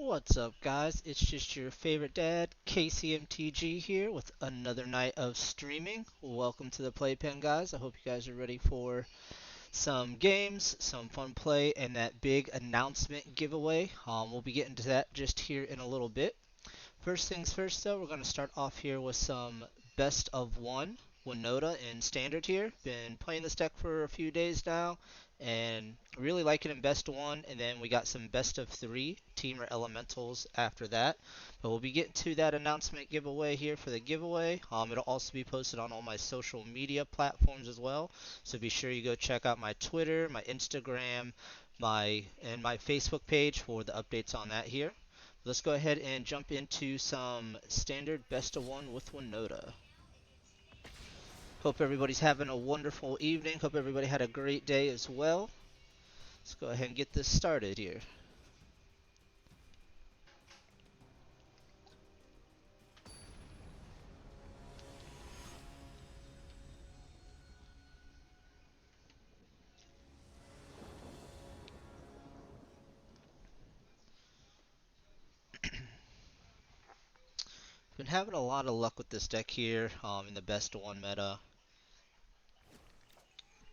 What's up, guys? It's just your favorite dad, KCMTG here with another night of streaming. Welcome to the Playpen, guys. I hope you guys are ready for some games, some fun play, and that big announcement giveaway. We'll be getting to that just here in a little bit. First things first, though, we're going to start off here with some best of one Winota in standard here. Been playing this deck for a few days now and really liking it in best of one. And then we got some best of three Temur Elementals after that. But we'll be getting to that announcement giveaway here for the giveaway. It'll also be posted on all my social media platforms as well. So be sure you go check out my Twitter, my Instagram, and my Facebook page for the updates on that here. Let's go ahead and jump into some standard best of one with Winota. Hope everybody's having a wonderful evening. Hope everybody had a great day as well. Let's go ahead and get this started here. Been having a lot of luck with this deck here in the best of one meta.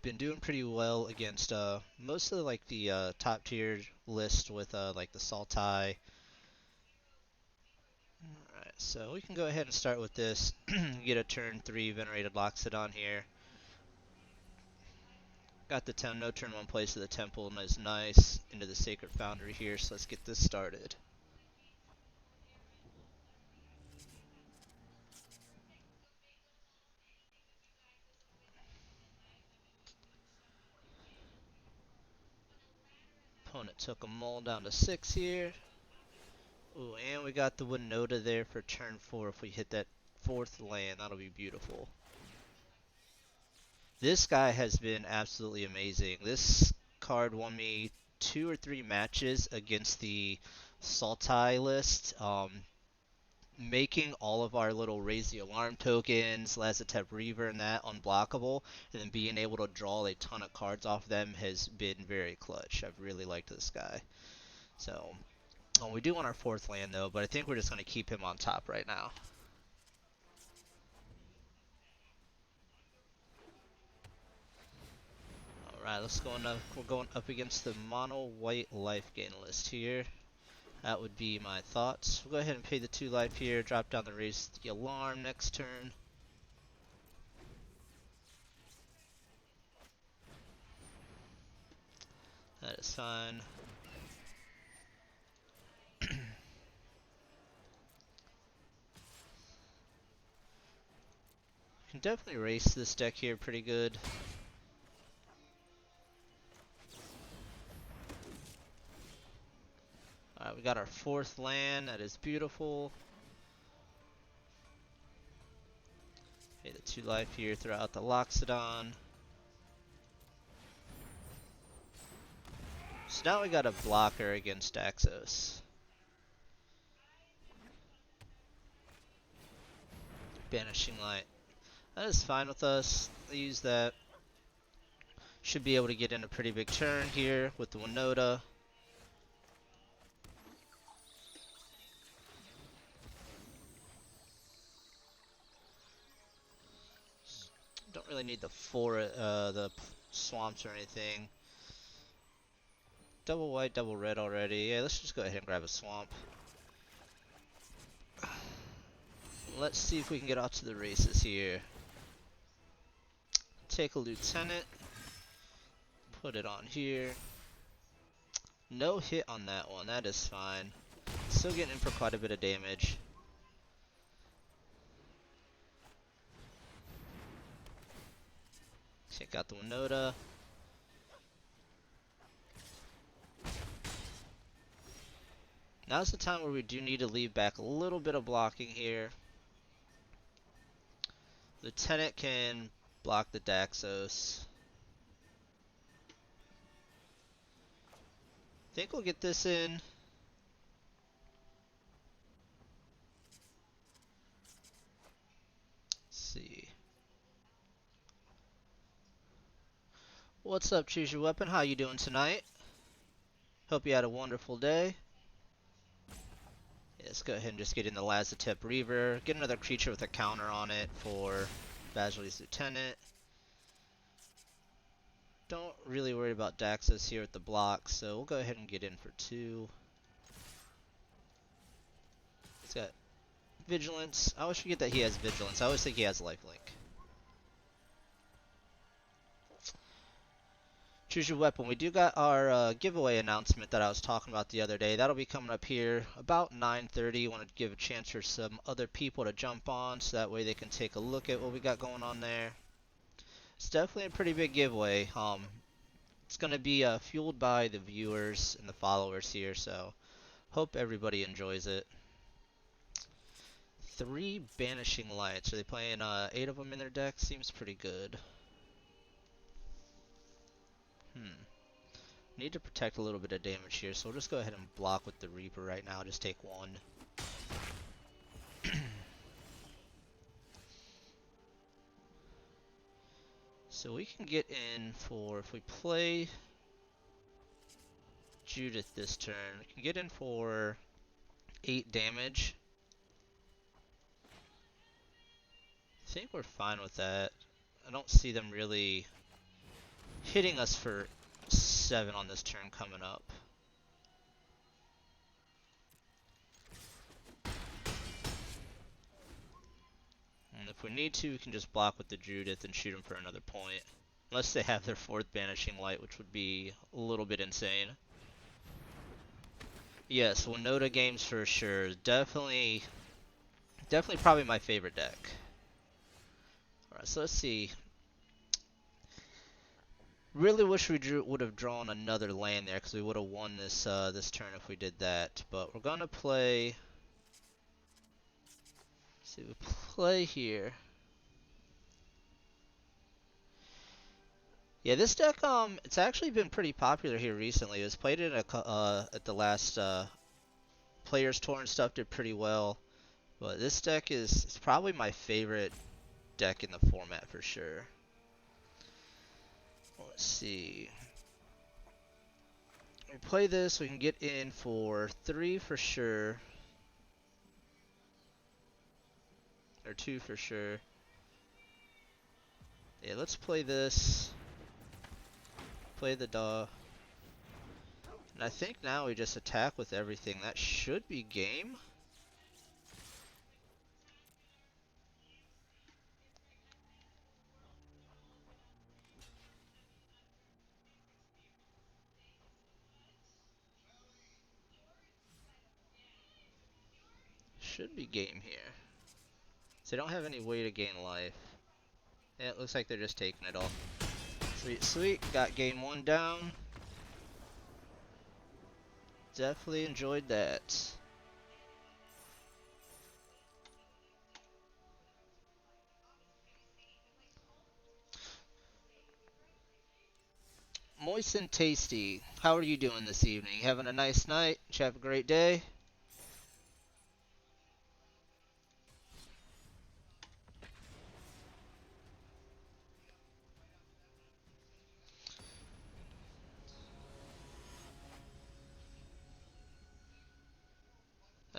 Been doing pretty well against most of the top tier list with like the Sultai. Alright, so we can go ahead and start with this. Get a turn 3 Venerated Loxodon here. Got the no turn 1 place to the temple, and is nice into the Sacred Foundry here, so let's get this started. Opponent took a mole down to 6 here. Ooh, and we got the Winota there for turn 4. If we hit that 4th land, that'll be beautiful. This guy has been absolutely amazing. This card won me 2 or 3 matches against the Sultai list. Making all of our little Raise the Alarm tokens, Lazatep Reaver, and that unblockable, and then being able to draw a ton of cards off them has been very clutch. I've really liked this guy. So, we do want our 4th land though, but I think we're just going to keep him on top right now. Alright, we're going up against the mono white life gain list here. That would be my thoughts. We'll go ahead and pay the 2 life here, drop down the Raise the Alarm next turn. That is fine. Can definitely race this deck here pretty good. Alright, we got our 4th land. That is beautiful. Okay, the 2 life here, throw out the Loxodon. So now we got a blocker against Daxos. Banishing Light. That is fine with us. I use that. Should be able to get in a pretty big turn here with the Winota. Don't really need the swamps or anything. Double white, double red already. Yeah, let's just go ahead and grab a swamp. Let's see if we can get out to the races here. Take a lieutenant. Put it on here. No hit on that one. That is fine. Still getting in for quite a bit of damage. Check out the Winota. Now's the time where we do need to leave back a little bit of blocking here. Lieutenant can block the Daxos. Think we'll get this in. Let's see. What's up, Choose Your Weapon? How you doing tonight? Hope you had a wonderful day. let's go ahead and just get in the Lazatep Reaver. Get another creature with a counter on it for Basili's Lieutenant. Don't really worry about Daxos here at the block, so we'll go ahead and get in for 2. He's got Vigilance. I always forget that he has Vigilance. I always think he has Lifelink. Choose your weapon. We do got our giveaway announcement that I was talking about the other day. That'll be coming up here about 9:30. Want to give a chance for some other people to jump on, so that way they can take a look at what we got going on there. It's definitely a pretty big giveaway. It's going to be fueled by the viewers and the followers here, so hope everybody enjoys it. 3 Banishing Lights. Are they playing 8 of them in their deck? Seems pretty good. Need to protect a little bit of damage here, so we'll just go ahead and block with the Reaper right now. Just take 1. So we can get in for, if we play Judith this turn, we can get in for 8 damage. I think we're fine with that. I don't see them really hitting us for 7 on this turn coming up. And if we need to, we can just block with the Judith and shoot them for another point. Unless they have their 4th Banishing Light, which would be a little bit insane. Yes, Winota games for sure. Definitely probably my favorite deck. Alright, so let's see. Really wish we would have drawn another land there, because we would have won this this turn if we did that. But we're gonna play. Let's see, we play here. Yeah, this deck it's actually been pretty popular here recently. It was played in at the last Players Tour and stuff. Did pretty well. But this deck is probably my favorite deck in the format for sure. Let's see. We play this, we can get in for 3 for sure. Or 2 for sure. Yeah, let's play this. Play the Daw. And I think now we just attack with everything. That should be game. Should be game here. So they don't have any way to gain life. Yeah, it looks like they're just taking it all. Sweet, sweet. Got game 1 down. Definitely enjoyed that. Moist and Tasty, how are you doing this evening? Having a nice night? Did you have a great day?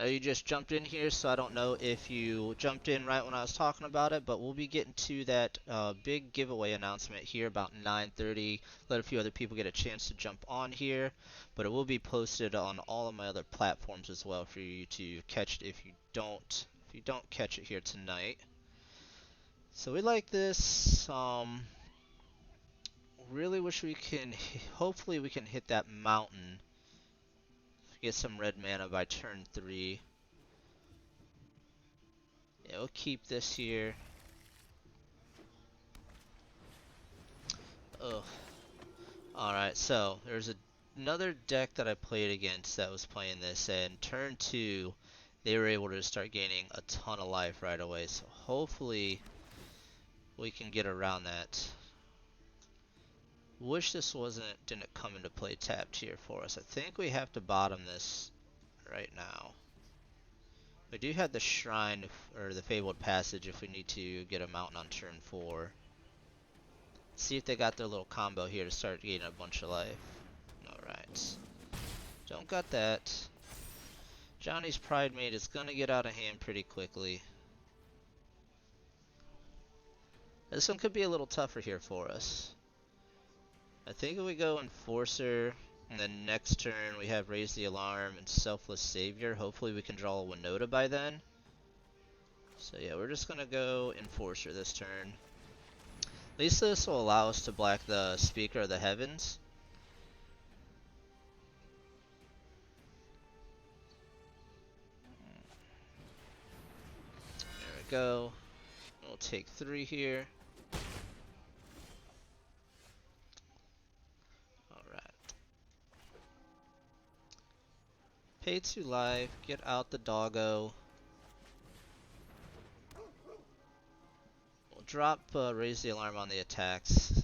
You just jumped in here, so I don't know if you jumped in right when I was talking about it, but we'll be getting to that big giveaway announcement here about 9:30. Let a few other people get a chance to jump on here, but it will be posted on all of my other platforms as well for you to catch it if you don't catch it here tonight. So we like this. Really wish we can. Hopefully we can hit that mountain. Get some red mana by turn 3. Yeah, we'll keep this here. Ugh. Alright, so there's another deck that I played against that was playing this, and turn 2, they were able to start gaining a ton of life right away. So hopefully we can get around that. Wish this didn't come into play tapped here for us. I think we have to bottom this right now. We do have the Shrine, or the Fabled Passage, if we need to get a mountain on turn 4. See if they got their little combo here to start gaining a bunch of life. Alright. Don't got that. Johnny's Pride Mate is going to get out of hand pretty quickly. This one could be a little tougher here for us. I think if we go Enforcer, and then next turn we have Raise the Alarm and Selfless Savior, hopefully we can draw a Winota by then. So yeah, we're just going to go Enforcer this turn. At least this will allow us to black the Speaker of the Heavens. There we go. We'll take 3 here. Alright. Pay 2 life, get out the doggo. We'll drop Raise the Alarm on the attacks.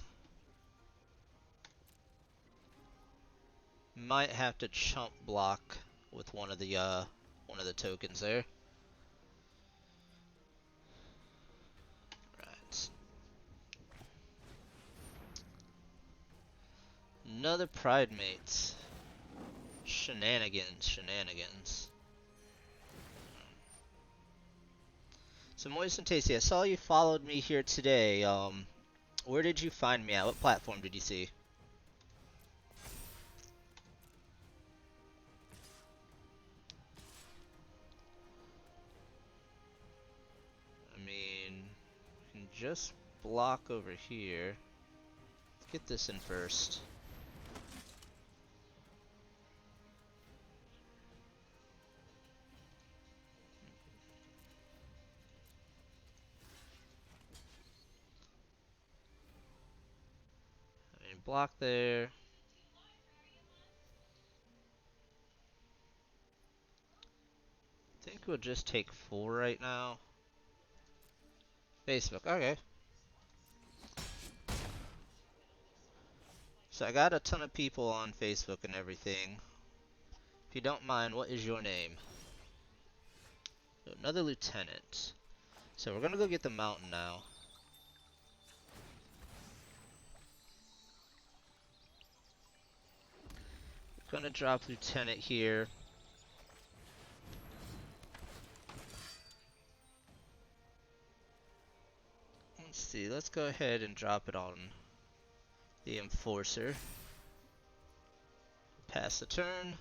Might have to chump block with one of the tokens there. Right. Another Pride Mate. Shenanigans. So Moist and Tasty, I saw you followed me here today. Where did you find me at? What platform did you see? I mean, you can just block over here. Let's get this in first. I mean, block there. I think we'll just take 4 right now. Facebook, okay. So I got a ton of people on Facebook and everything. If you don't mind, what is your name? Another lieutenant. So we're gonna go get the mountain now. Gonna drop lieutenant here. Let's see, let's go ahead and drop it on the enforcer. Pass the turn.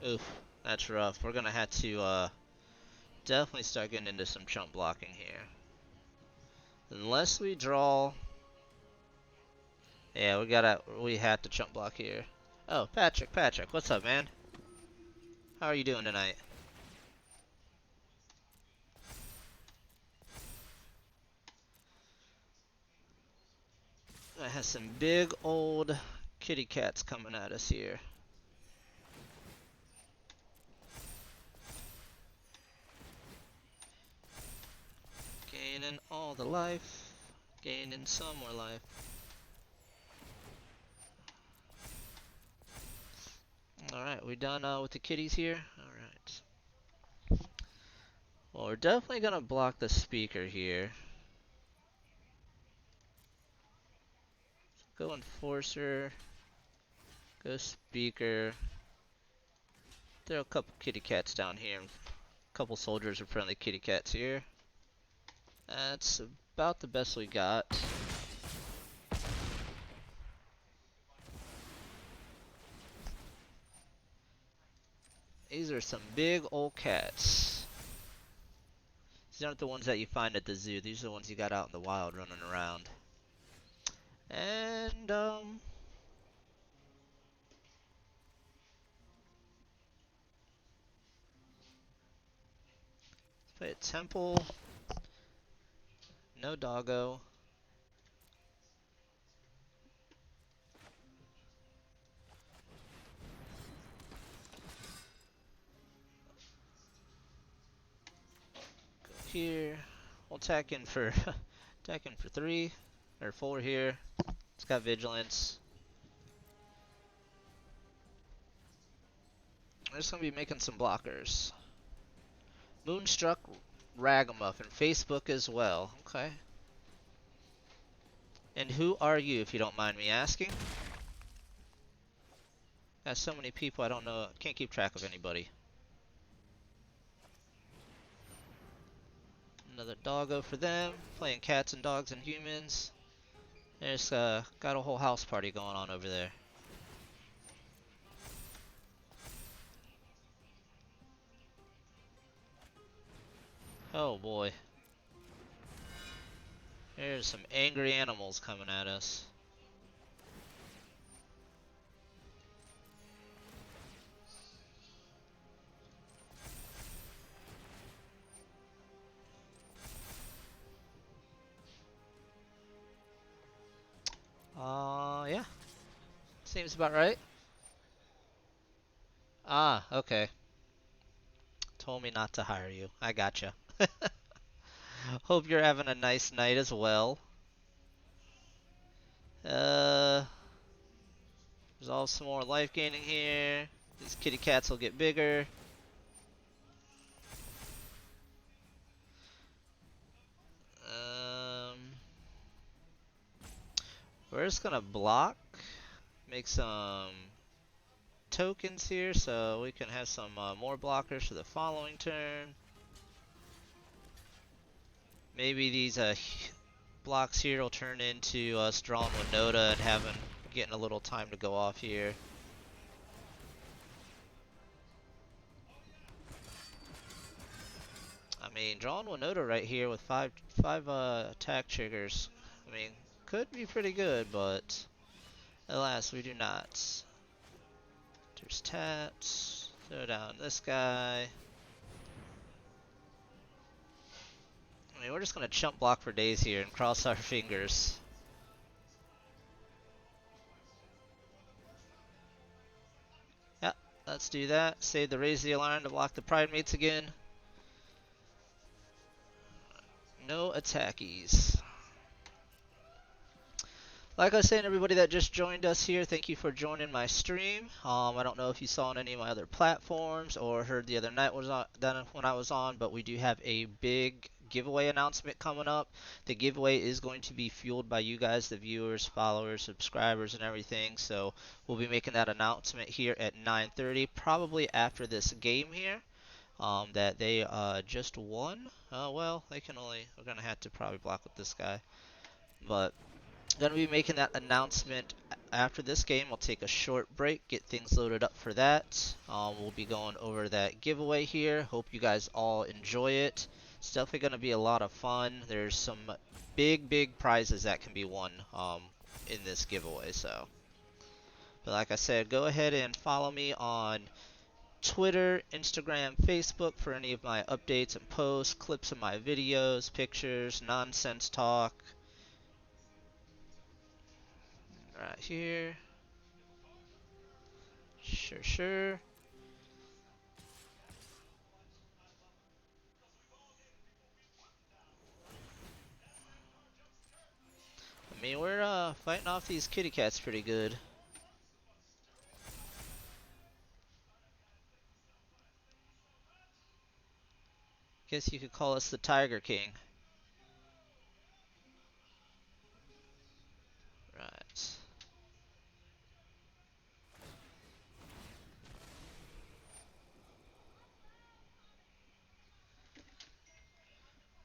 Oof, that's rough. We're gonna have to definitely start getting into some chump blocking here. Unless we draw. Yeah, we have to chump block here. Oh, Patrick, what's up, man? How are you doing tonight? I have some big old kitty cats coming at us here. Gaining all the life, gaining some more life. Alright, we done with the kitties here? Alright. Well, we're definitely gonna block the speaker here. Go enforcer. Go speaker. There are a couple kitty cats down here. A couple soldiers are friendly kitty cats here. That's about the best we got. These are some big old cats. These aren't the ones that you find at the zoo. These are the ones you got out in the wild running around. And, play a temple. No doggo. Go here. We'll attack in for 3 or 4 here. It's got vigilance. I'm just gonna be making some blockers. Moonstruck Ragamuffin, Facebook as well. Okay. And who are you, if you don't mind me asking? Got so many people, I don't know, can't keep track of anybody. Another doggo for them, playing cats and dogs and humans. There's got a whole house party going on over there. Oh boy. There's some angry animals coming at us. Yeah. Seems about right. Ah, okay. Told me not to hire you. I gotcha. Hope you're having a nice night as well. Uh, resolve some more life gaining here. These kitty cats will get bigger. Um, we're just gonna block, make some tokens here so we can have some more blockers for the following turn. Maybe these blocks here will turn into us drawing Winota and getting a little time to go off here. I mean, drawing Winota right here with five attack triggers. I mean, could be pretty good, but alas, we do not. There's taps. Throw down this guy. I mean, we're just gonna chump block for days here and cross our fingers. Yeah, let's do that. Save the Raise the Alarm to block the Pride Mates again. No attackies. Like I was saying, everybody that just joined us here, thank you for joining my stream. I don't know if you saw on any of my other platforms or heard the other night when I was on, but we do have a big giveaway announcement coming up. The giveaway is going to be fueled by you guys, the viewers, followers, subscribers, and everything. So we'll be making that announcement here at 9:30, probably after this game here. That they just won. Well, we're gonna have to probably block with this guy, but gonna be making that announcement after this game. I'll take a short break, get things loaded up for that. We'll be going over that giveaway here. Hope you guys all enjoy it. It's definitely gonna be a lot of fun. There's some big prizes that can be won in this giveaway. But like I said, go ahead and follow me on Twitter, Instagram, Facebook for any of my updates and posts, clips of my videos, pictures, nonsense talk. Right here. Sure. I mean, we're fighting off these kitty cats pretty good. Guess you could call us the Tiger King. Right.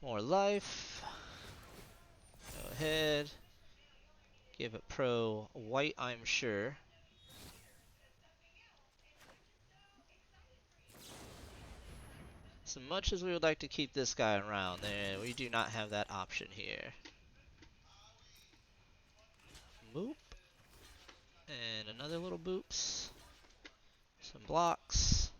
More life. Go ahead. Give it pro white, I'm sure. As much as we would like to keep this guy around, we do not have that option here. Boop. And another little boops. Some blocks.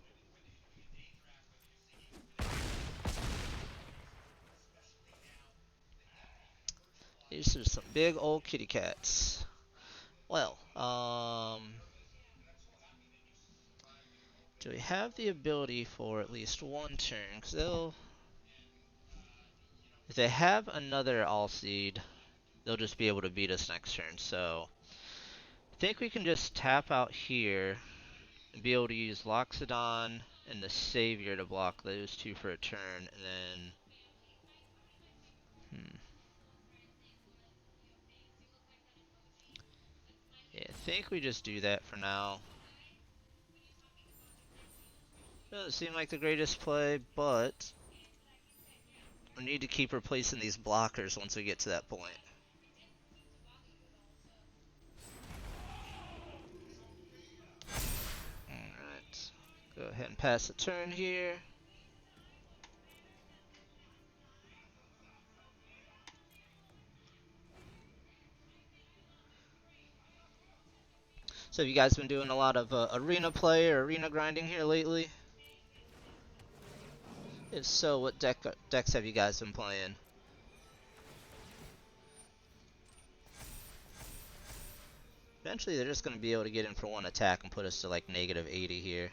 These are some big old kitty cats. Well, do we have the ability for at least one turn? Because if they have another all seed, they'll just be able to beat us next turn. So I think we can just tap out here and be able to use Loxodon and the Savior to block those two for a turn, and then think we just do that for now. Doesn't seem like the greatest play, but we need to keep replacing these blockers once we get to that point. Alright. Go ahead and pass the turn here. So have you guys been doing a lot of arena play or arena grinding here lately? If so, what decks have you guys been playing? Eventually they're just going to be able to get in for one attack and put us to like negative 80 here.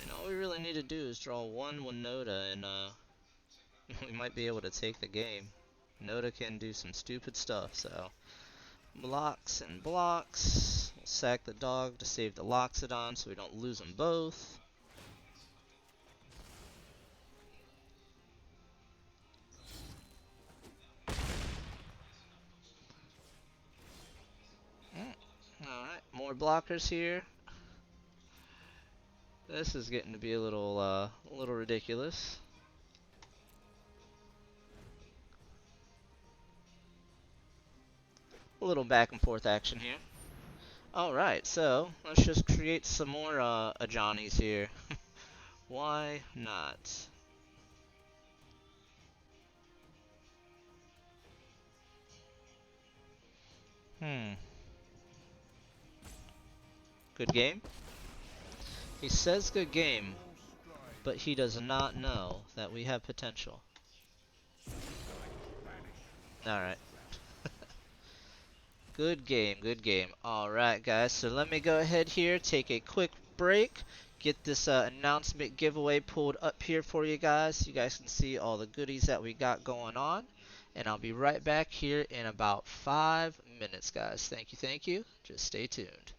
And all we really need to do is draw one Winota and we might be able to take the game. Winota can do some stupid stuff, so blocks and blocks. We'll sack the dog to save the Loxodon so we don't lose them both. Alright, more blockers here. This is getting to be a little ridiculous. A little back and forth action here. Alright, so let's just create some more Ajani's here. Why not? Good game? He says good game, but he does not know that we have potential. Alright. Good game, good game. Alright, guys, so let me go ahead here, take a quick break, get this announcement giveaway pulled up here for you guys so you guys can see all the goodies that we got going on. And I'll be right back here in about 5 minutes, guys. Thank you, thank you. Just stay tuned.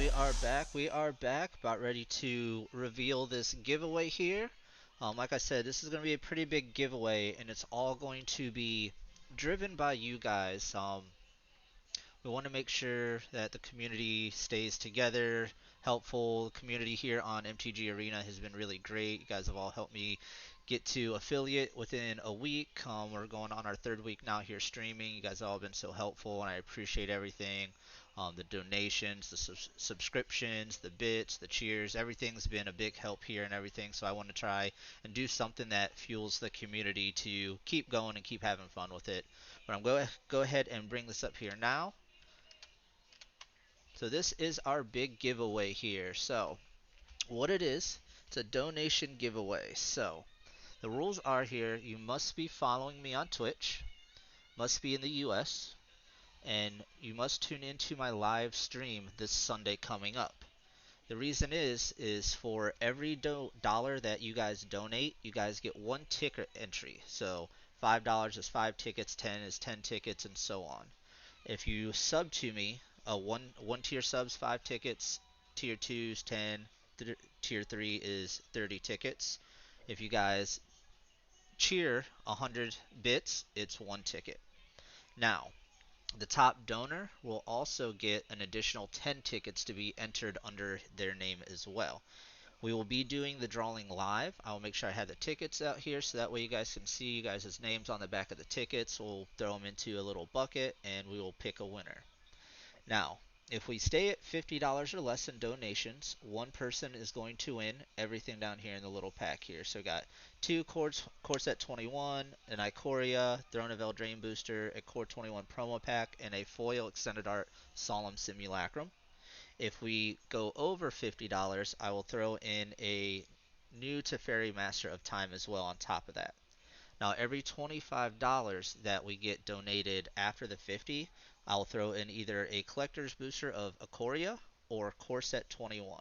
we are back. We are back. About ready to reveal this giveaway here. Like I said, this is going to be a pretty big giveaway, and it's all going to be driven by you guys. We want to make sure that the community stays together, helpful. The community here on MTG Arena has been really great. You guys have all helped me get to affiliate within a week. We're going on our third week now here streaming. You guys have all been so helpful, and I appreciate everything. The donations, the subscriptions, the bits, the cheers, everything's been a big help here and everything. So I want to try and do something that fuels the community to keep going and keep having fun with it. But I'm going to go ahead and bring this up here now. So this is our big giveaway here. So what it is, it's a donation giveaway. So the rules are here, you must be following me on Twitch, must be in the US, and you must tune into my live stream this Sunday coming up. The reason is for every dollar that you guys donate, you guys get one ticket entry. So $5 is 5 tickets, 10 is 10 tickets, and so on. If you sub to me, one tier subs 5 tickets, tier 2's 10, tier 3 is 30 tickets. If you guys cheer 100 bits, it's one ticket. Now, the top donor will also get an additional 10 tickets to be entered under their name as well. We will be doing the drawing live. I will make sure I have the tickets out here so that way you guys can see you guys' names on the back of the tickets. We'll throw them into a little bucket and we will pick a winner. Now, if we stay at $50 or less in donations, one person is going to win everything down here in the little pack here. So we got two Core Set 21, an Ikoria, Throne of Eldraine booster, a Core 21 promo pack, and a foil extended art Solemn Simulacrum. If we go over $50, I will throw in a new Teferi Master of Time as well on top of that. Now every $25 that we get donated after the 50, I'll throw in either a collector's booster of Ikoria or Core Set 21.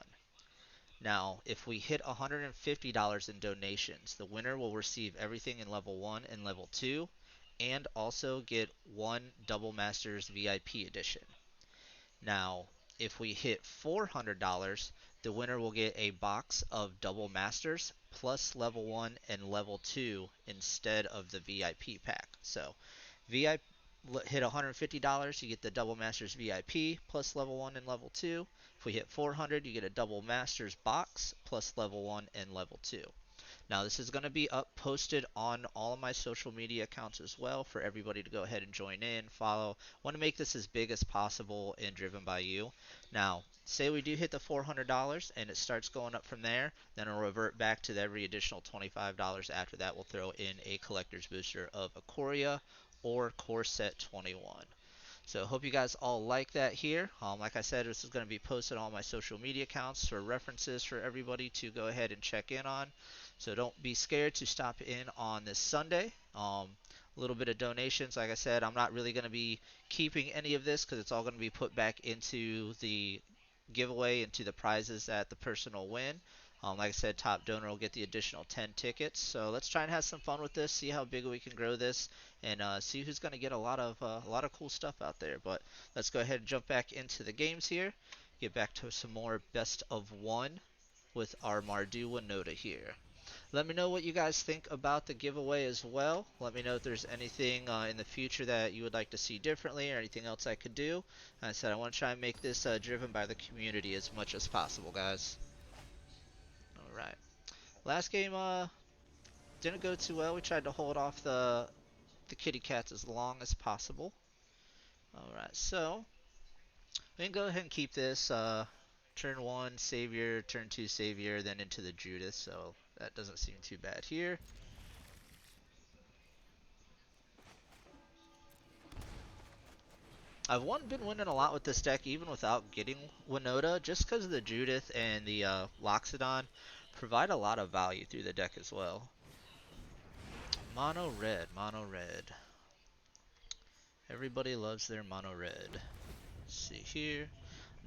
Now, if we hit $150 in donations, the winner will receive everything in level 1 and level 2 and also get one Double Masters VIP edition. Now, if we hit $400, the winner will get a box of Double Masters plus level 1 and level 2 instead of the VIP pack. So, VIP hit $150, you get the Double Masters VIP plus level 1 and level 2. If we hit 400, you get a Double Masters box plus level 1 and level 2. Now this is going to be up posted on all of my social media accounts as well for everybody to go ahead and join in, follow. I want to make this as big as possible and driven by you. Now, say we do hit the $400 and it starts going up from there, then it'll revert back to every additional $25 after that. We'll throw in a collector's booster of Ikoria or Core Set 21. So hope you guys all like that here. Like I said, this is going to be posted on my social media accounts for references for everybody to go ahead and check in on. So don't be scared to stop in on this Sunday. A little bit of donations. Like I said, I'm not really going to be keeping any of this because it's all going to be put back into the giveaway, into the prizes that the person will win. Like I said, top donor will get the additional 10 tickets. So let's try and have some fun with this, see how big we can grow this, and see who's going to get a lot of cool stuff out there. But let's go ahead and jump back into the games here. Get back to some more best of one with our Mardu Winota here. Let me know what you guys think about the giveaway as well. Let me know if there's anything in the future that you would like to see differently or anything else I could do. Like I said, I want to try and make this driven by the community as much as possible, guys. Alright. Last game didn't go too well. We tried to hold off the kitty cats as long as possible. Alright, so we can go ahead and keep this. Turn 1 Savior, turn 2 Savior, then into the Judith, so that doesn't seem too bad here. I've been winning a lot with this deck even without getting Winota, just because the Judith and the Loxodon provide a lot of value through the deck as well. Mono red, mono red. Everybody loves their mono red. Let's see here.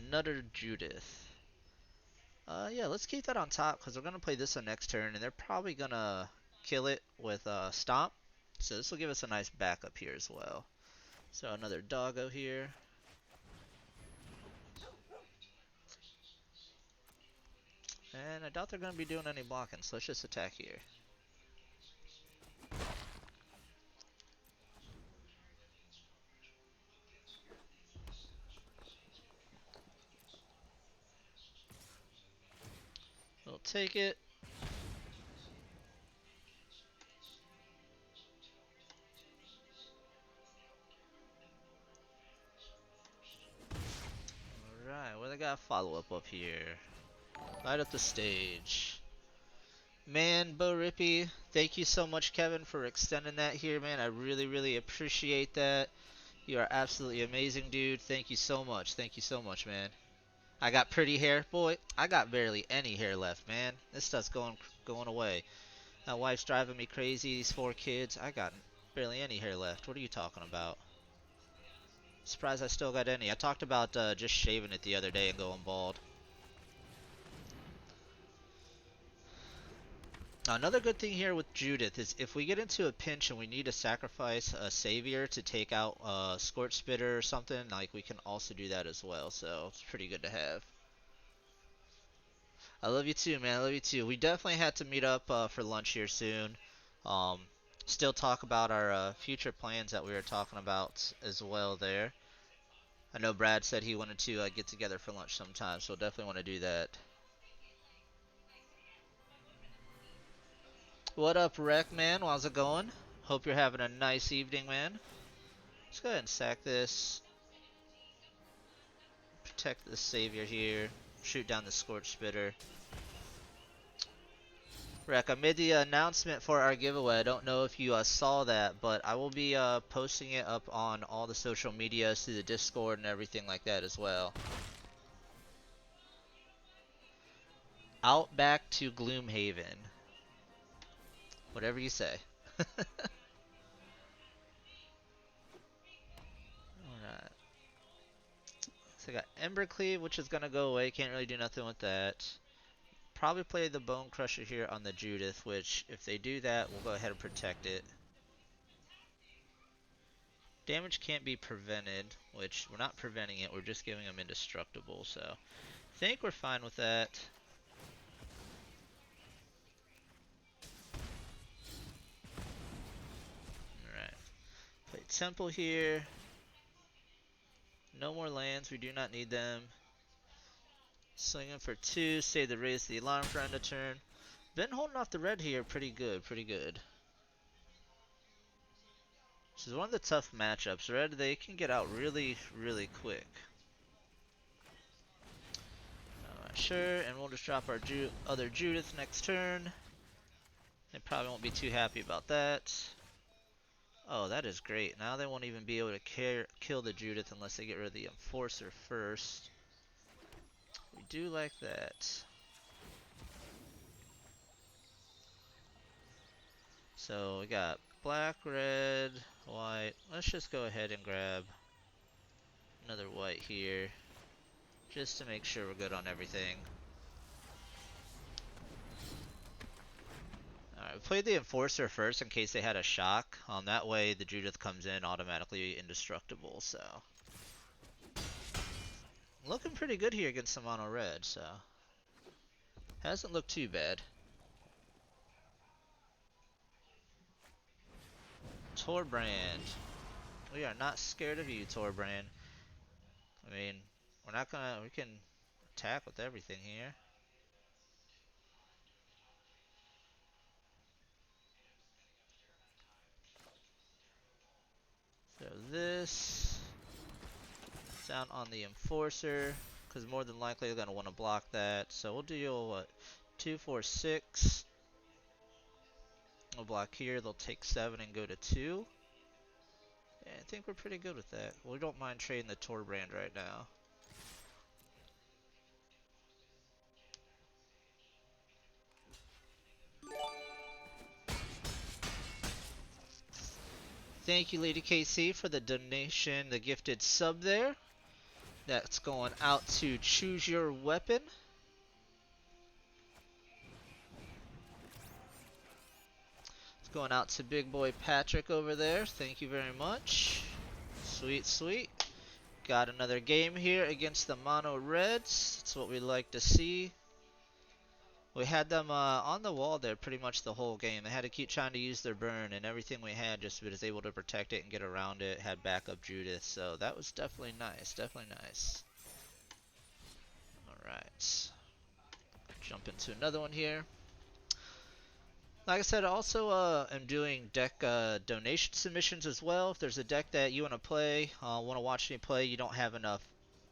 Another Judith. Yeah, let's keep that on top because we're going to play this on next turn, and they're probably going to kill it with Stomp. So this will give us a nice backup here as well. So another Doggo here. And I doubt they're going to be doing any blocking, so let's just attack here. We'll take it. Alright, well, they got a follow-up up here. Right up the stage. Man, BO3, thank you so much, Kevin, for extending that here, man. I really, really appreciate that. You are absolutely amazing, dude. Thank you so much. Thank you so much, man. I got pretty hair. Boy, I got barely any hair left, man. This stuff's going away. My wife's driving me crazy. These 4 kids. I got barely any hair left. What are you talking about? Surprised I still got any. I talked about just shaving it the other day and going bald. Now, another good thing here with Judith is if we get into a pinch and we need to sacrifice a savior to take out a Scorch Spitter or something, like we can also do that as well. So it's pretty good to have. I love you too, man. I love you too. We definitely had to meet up for lunch here soon. Um, Still talk about our future plans that we were talking about as well there. I know Brad said he wanted to get together for lunch sometime, so definitely want to do that. What up, Rec, man? How's it going? Hope you're having a nice evening, man. Let's go ahead and sack this. Protect the savior here. Shoot down the Scorch Spitter. Rec, I made the announcement for our giveaway. I don't know if you saw that, but I will be posting it up on all the social medias through the Discord and everything like that as well. Outback to Gloomhaven. Whatever you say. Alright. So I got Embercleave, which is going to go away. Can't really do nothing with that. Probably play the Bone Crusher here on the Judith, which if they do that, we'll go ahead and protect it. Damage can't be prevented, which we're not preventing it, we're just giving them indestructible, so I think we're fine with that. Alright. Play Temple here. No more lands, we do not need them. Swinging for 2, save the raise the alarm for end of turn. Been holding off the red here pretty good, pretty good. This is one of the tough matchups. Red, they can get out really, really quick. Sure, and we'll just drop our other Judith next turn. They probably won't be too happy about that. Oh, that is great. Now they won't even be able to kill the Judith unless they get rid of the Enforcer first. We do like that. So we got black, red, white. Let's just go ahead and grab another white here, just to make sure we're good on everything. Alright, we played the Enforcer first in case they had a shock. That way the Judith comes in automatically indestructible, so. Looking pretty good here against the mono red, so. Hasn't looked too bad. Torbrand. We are not scared of you, Torbrand. I mean, we can attack with everything here. So this down on the Enforcer, because more than likely they're going to want to block that. So we'll do what? 2, 4, 6. We'll block here, they'll take 7 and go to 2. Yeah, I think we're pretty good with that. We don't mind trading the Torbrand right now. Thank you, Lady KC, for the donation, the gifted sub there. That's going out to Choose Your Weapon. It's going out to Big Boy Patrick over there. Thank you very much. Sweet, sweet. Got another game here against the Mono Reds. That's what we like to see. We had them on the wall there pretty much the whole game. They had to keep trying to use their burn, and everything we had just was able to protect it and get around it. Had backup Judith, so that was definitely nice. Definitely nice. Alright. Jump into another one here. Like I said, I also am doing deck donation submissions as well. If there's a deck that you want to play, want to watch me play, you don't have enough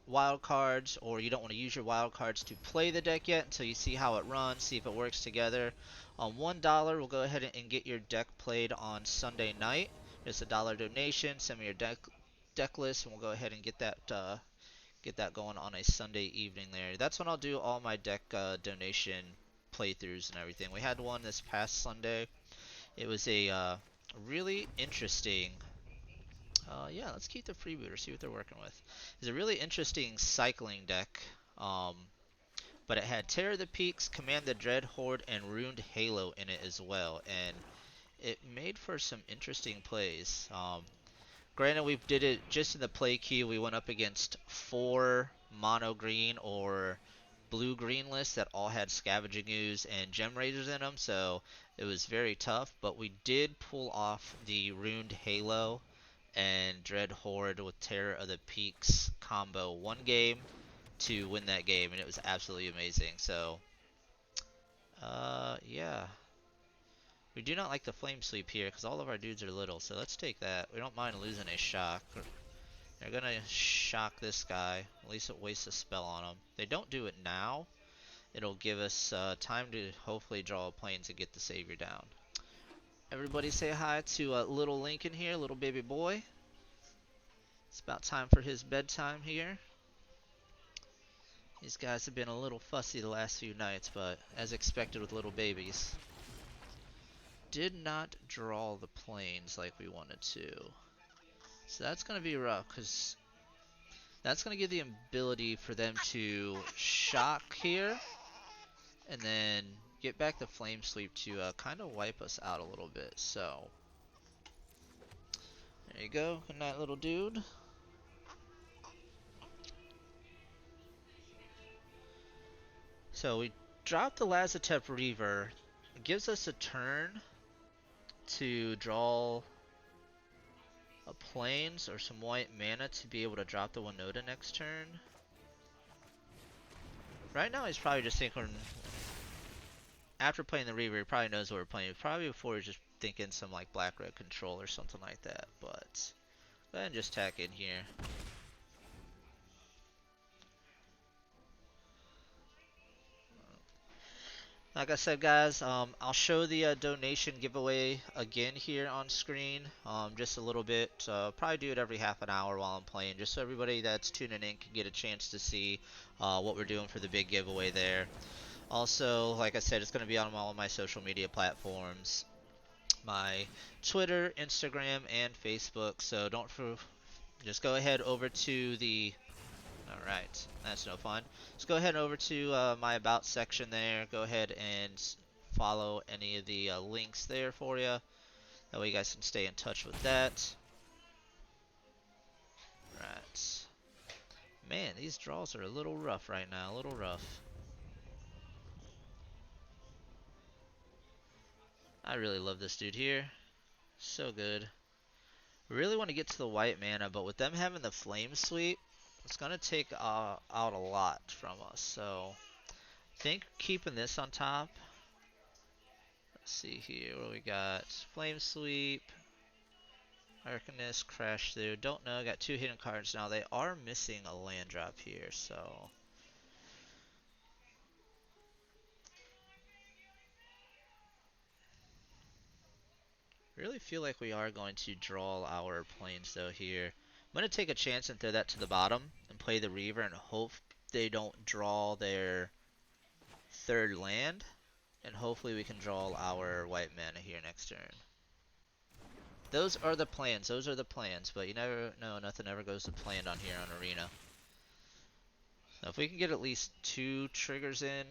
wild cards, or you don't want to use your wild cards to play the deck yet until you see how it runs, see if it works together. On $1, we'll go ahead and get your deck played on Sunday night. It's $1 donation. Send me your deck list, and we'll go ahead and get that going on a Sunday evening there. That's when I'll do all my deck donation playthroughs and everything. We had one this past Sunday. It was a really interesting. Yeah, let's keep the freebooter, see what they're working with. It's a really interesting cycling deck, but it had Terror of the Peaks, Command the Dread Horde, and Ruined Halo in it as well, and it made for some interesting plays. Granted, we did it just in the play queue. We went up against 4 mono green or blue green lists that all had Scavenging Ooze and Gem Raiders in them, so it was very tough. But we did pull off the Ruined Halo and Dread Horde with Terror of the Peaks combo one game to win that game, and it was absolutely amazing. So, yeah. We do not like the Flame Sweep here because all of our dudes are little, so let's take that. We don't mind losing a shock. They're gonna shock this guy. At least it wastes a spell on him. If they don't do it now, it'll give us time to hopefully draw a planes and get the Savior down. Everybody say hi to little Lincoln here, little baby boy. It's about time for his bedtime here. These guys have been a little fussy the last few nights, but as expected with little babies. Did not draw the planes like we wanted to. So that's going to be rough, because that's going to give the ability for them to shock here, and then get back the Flame Sweep to kind of wipe us out a little bit. So, there you go. Good night, little dude. So we drop the Lazotep Reaver. It gives us a turn to draw a plains or some white mana to be able to drop the Winota next turn. Right now he's probably just thinking, after playing the Reaver, he probably knows what we're playing. Probably before he's just thinking some like black-red control or something like that. But go ahead and just tack in here. Like I said, guys, I'll show the donation giveaway again here on screen, just a little bit. Probably do it every half an hour while I'm playing, just so everybody that's tuning in can get a chance to see what we're doing for the big giveaway there. Also, like I said, it's going to be on all of my social media platforms, my Twitter, Instagram, and Facebook. So just go ahead over to the. Alright, that's no fun. Let's go ahead over to my About section there. Go ahead and follow any of the links there for you. That way you guys can stay in touch with that. Right. Man, these draws are a little rough right now. A little rough. I really love this dude here. So good. Really want to get to the white mana, but with them having the Flame Sweep, it's going to take out a lot from us. So, I think keeping this on top. Let's see here, what we got? Flame Sweep, Arcanist, Crash Through. Don't know, got 2 hidden cards now. They are missing a land drop here, so. Really feel like we are going to draw our planes though here. I'm going to take a chance and throw that to the bottom and play the Reaver and hope they don't draw their 3rd land. And hopefully we can draw our white mana here next turn. Those are the plans. Those are the plans. But you never know. Nothing ever goes to plan on here on Arena. So if we can get at least 2 triggers in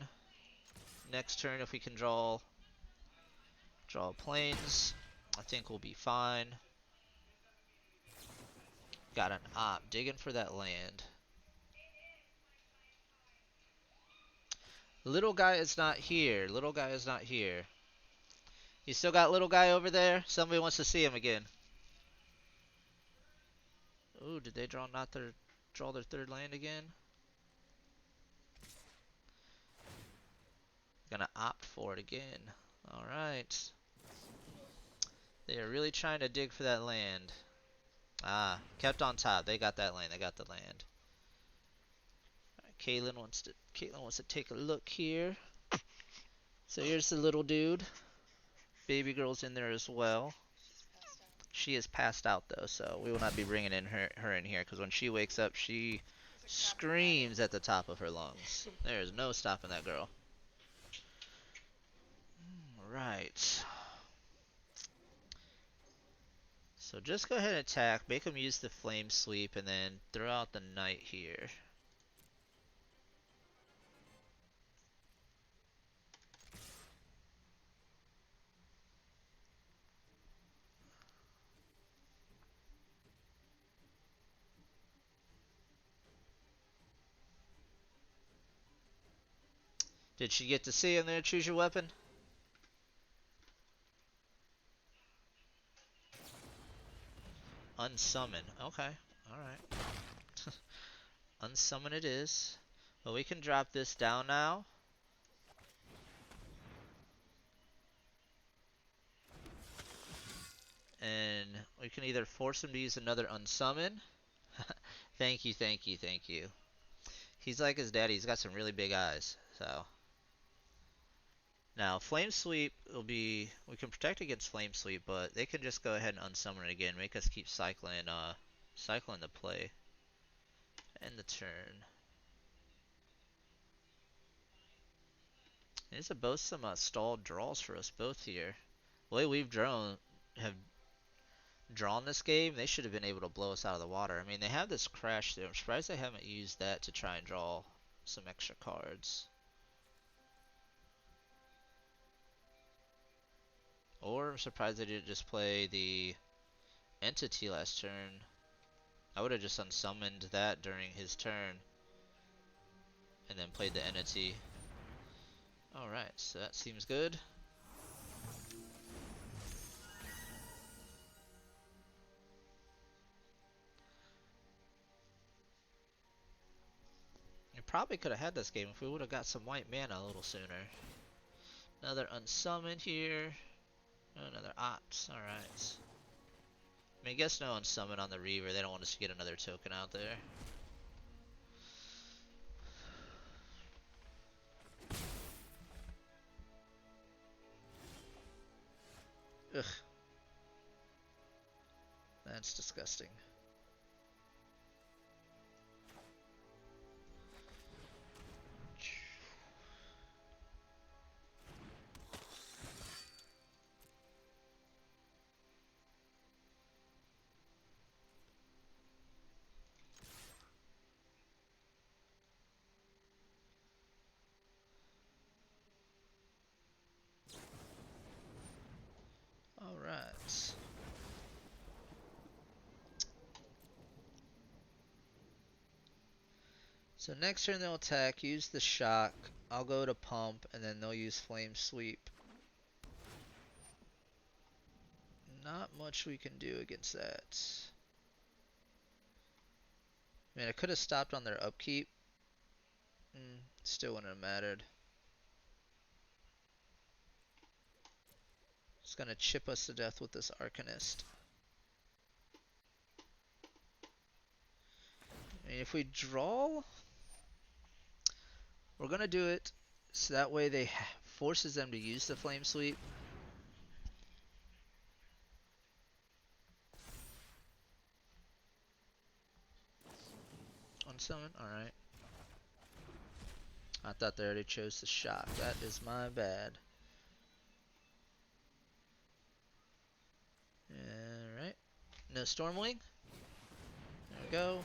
next turn, if we can draw planes, I think we'll be fine. Got an digging for that land. Little guy is not here. Little guy is not here. You still got little guy over there? Somebody wants to see him again. Ooh, did they draw their third land again? Gonna opt for it again. Alright. They are really trying to dig for that land. Ah, kept on top. They got that land. They got the land. Right, Caitlin wants to take a look here. So here's the little dude. Baby girl's in there as well. She is passed out though, so we will not be bringing her in here because when she wakes up, she screams at the top of her lungs. There is no stopping that girl. Right. So just go ahead and attack, make them use the flame sweep, and then throw out the knight here. Did she get to see him there? Choose your weapon. Unsummon. Okay. Alright. Unsummon it is. Well, we can drop this down now. And we can either force him to use another unsummon. Thank you, thank you, thank you. He's like his daddy. He's got some really big eyes. So now flame sweep will be. We can protect against flame sweep, but they can just go ahead and unsummon it again. Make us keep cycling the play. End the turn. These are both some stalled draws for us both here. The way we've have drawn this game, they should have been able to blow us out of the water. I mean, they have this crash there. I'm surprised they haven't used that to try and draw some extra cards. Or I'm surprised they didn't just play the entity last turn. I would have just unsummoned that during his turn and then played the entity. Alright, so that seems good. We probably could have had this game if we would have got some white mana a little sooner. Another unsummon here. Another ops, alright. I mean, I guess no unsummon on the Reaver. They don't want us to get another token out there. Ugh. That's disgusting. Alright. So next turn they'll attack, use the shock, I'll go to pump, and then they'll use flame sweep. Not much we can do against that. I mean, I could have stopped on their upkeep. Still wouldn't have mattered. It's gonna chip us to death with this Arcanist. I mean, if we draw, we're gonna do it so that way they forces them to use the flame sweep. Unsummon, alright. I thought they already chose the shock. That is my bad. Alright. No Stormwing. There we go.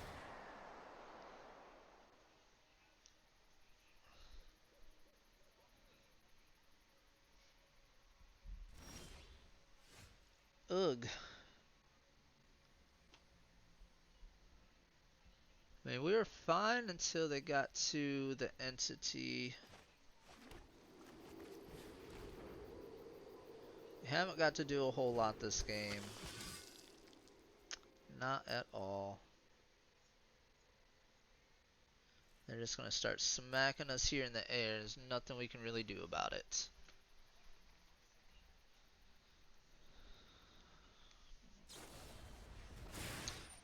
Ugh. I mean, we were fine until they got to the entity. We haven't got to do a whole lot this game. Not at all. They're just going to start smacking us here in the air. There's nothing we can really do about it.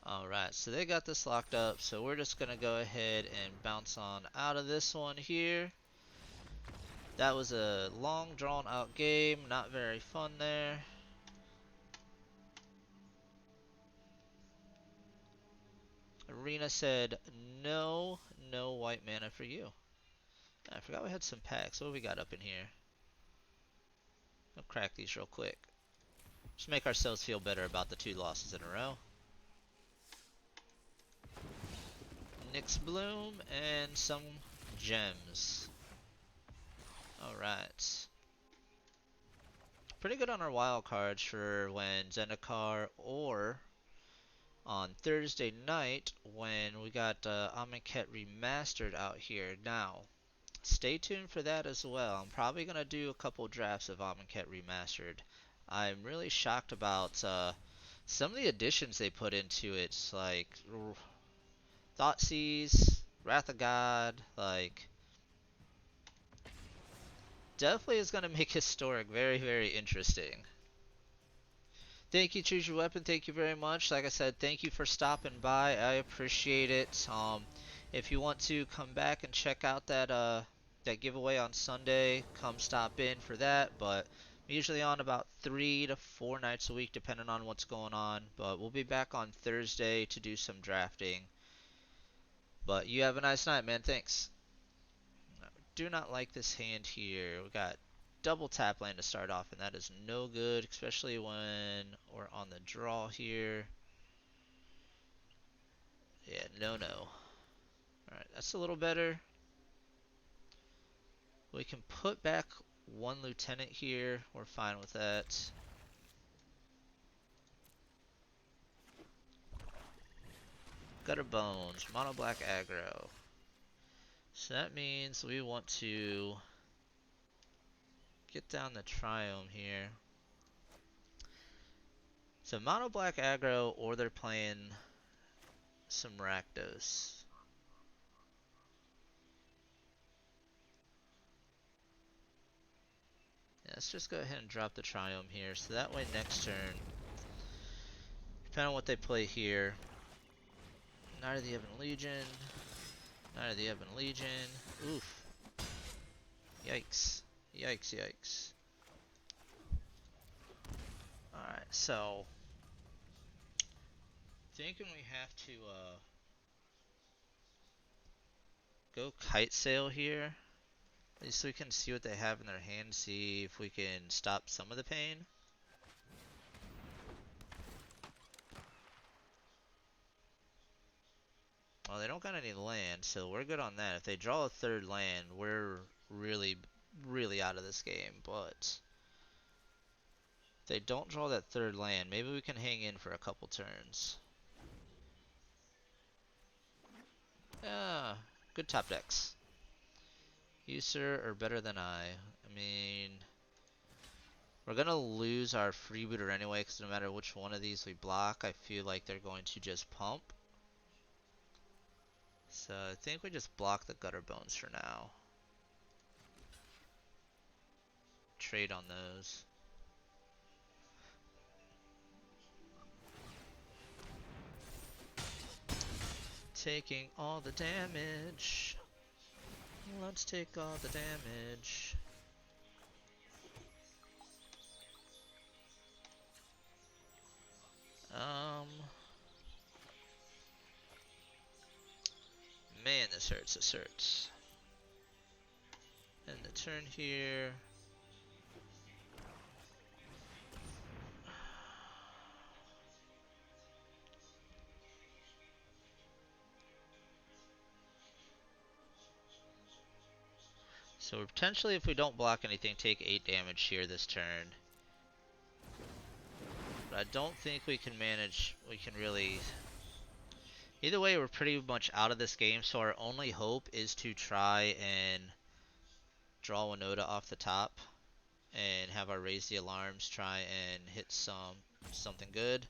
Alright, so they got this locked up, so we're just going to go ahead and bounce on out of this one here. That was a long drawn out game, not very fun there. Arena said, no white mana for you. I forgot we had some packs. What do we got up in here? I'll crack these real quick. Just make ourselves feel better about the 2 losses in a row. Nyx Bloom and some gems. Alright. Pretty good on our wild cards for when Zendikar or on Thursday night when we got Amonkhet Remastered out here. Now, stay tuned for that as well. I'm probably going to do a couple drafts of Amonkhet Remastered. I'm really shocked about some of the additions they put into it, like Thoughtseize, Wrath of God, like definitely is going to make Historic very, very interesting. Thank you, Choose Your Weapon. Thank you very much. Like I said, thank you for stopping by. I appreciate it. If you want to come back and check out that giveaway on Sunday, come stop in for that. But I'm usually on about 3 to 4 nights a week, depending on what's going on. But we'll be back on Thursday to do some drafting. But you have a nice night, man. Thanks. Do not like this hand here. We got double tap land to start off, and that is no good, especially when we're on the draw here. Yeah, no. Alright, that's a little better. We can put back 1 lieutenant here. We're fine with that. Gutter Bones, mono black aggro. So that means we want to get down the Triome here. So mono black aggro, or they're playing some Rakdos. Yeah, let's just go ahead and drop the Triome here, so that way next turn, depending on what they play here, Knight of the Ebon Legion, Knight of the Ebon Legion, oof, yikes, yikes. Alright, so, thinking we have to go Kite Sail here, at least we can see what they have in their hand, see if we can stop some of the pain. Well, they don't got any land, so we're good on that. If they draw a 3rd land, we're really, really out of this game. But if they don't draw that 3rd land, maybe we can hang in for a couple turns. Yeah, good top decks. You, sir, are better than I mean, we're going to lose our freebooter anyway, because no matter which one of these we block, I feel like they're going to just pump. So I think we just block the Gutter Bones for now. Trade on those. Taking all the damage. Let's take all the damage. Man, this hurts. And the turn here. So we're potentially, if we don't block anything, take 8 damage here this turn. But I don't think we can manage, we can really... Either way, we're pretty much out of this game, so our only hope is to try and draw Winota off the top. and have our raise the alarms try and hit something good.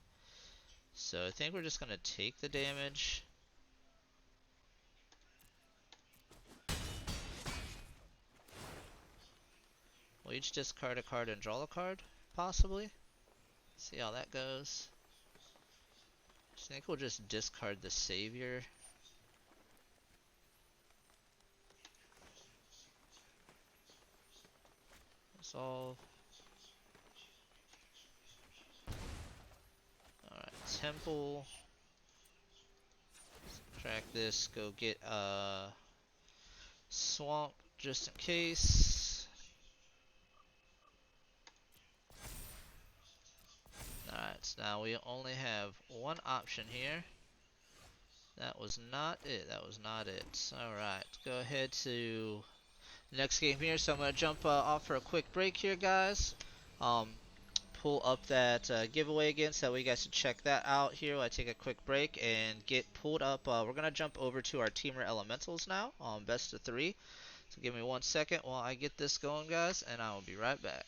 So I think we're just gonna take the damage. We'll each discard a card and draw a card, possibly. See how that goes. I think we'll just discard the Savior. Resolve. Alright, Temple. Track this, go get Swamp just in case. Alright, so now we only have one option here. That was not it. That was not it. Alright, go ahead to the next game here. So I'm going to jump off for a quick break here, guys. Pull up that giveaway again so we guys can check that out here while I take a quick break and get pulled up. We're going to jump over to our Temur Elementals now on best of 3. So give me 1 second while I get this going, guys, and I will be right back.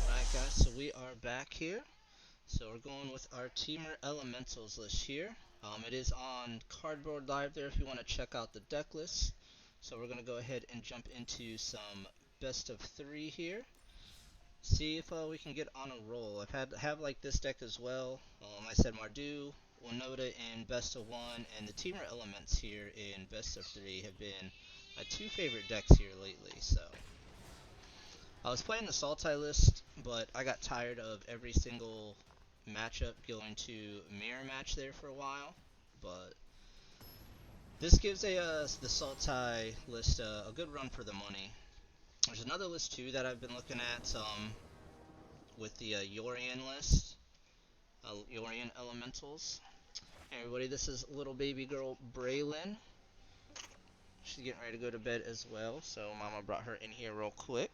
Alright, guys, so we are back here. So we're going with our Temur Elementals list here. It is on Cardboard Live there if you want to check out the deck list. So we're going to go ahead and jump into some best of 3 here. see if we can get on a roll. Have like this deck as well. I said Mardu, Winota in best of one, and the Temur Elements here in best of three have been my two favorite decks here lately. So I was playing the Sultai list, but I got tired of every single matchup going to mirror match there for a while. But this gives the Sultai list a good run for the money. There's another list too that I've been looking at with the Yorian list, Yorian Elementals. Hey everybody, this is little baby girl Braylon. She's getting ready to go to bed as well, so Mama brought her in here real quick.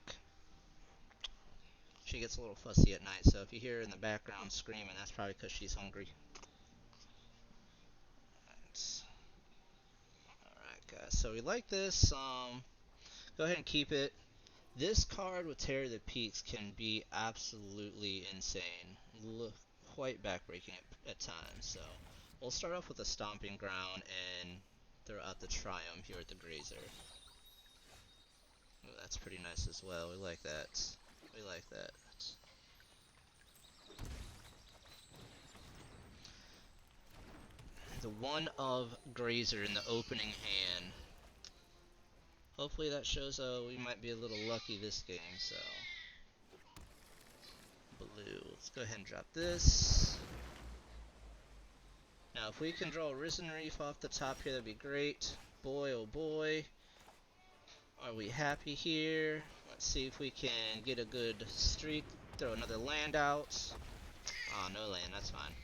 She gets a little fussy at night, so if you hear her in the background screaming, that's probably because she's hungry. Alright guys, so we like this. Go ahead and keep it. This card with Terror of the Peaks can be absolutely insane. Look, quite backbreaking at times. So we'll start off with a Stomping Ground and throw out the Triumph here at the Grazer. Ooh, that's pretty nice as well. We like that. We like that. The one of Grazer in the opening hand. Hopefully that shows we might be a little lucky this game, so. Blue. Let's go ahead and drop this. Now if we can draw a Risen Reef off the top here, that'd be great. Boy oh boy. Are we happy here? Let's see if we can get a good streak. Throw another land out. Oh, no land, that's fine.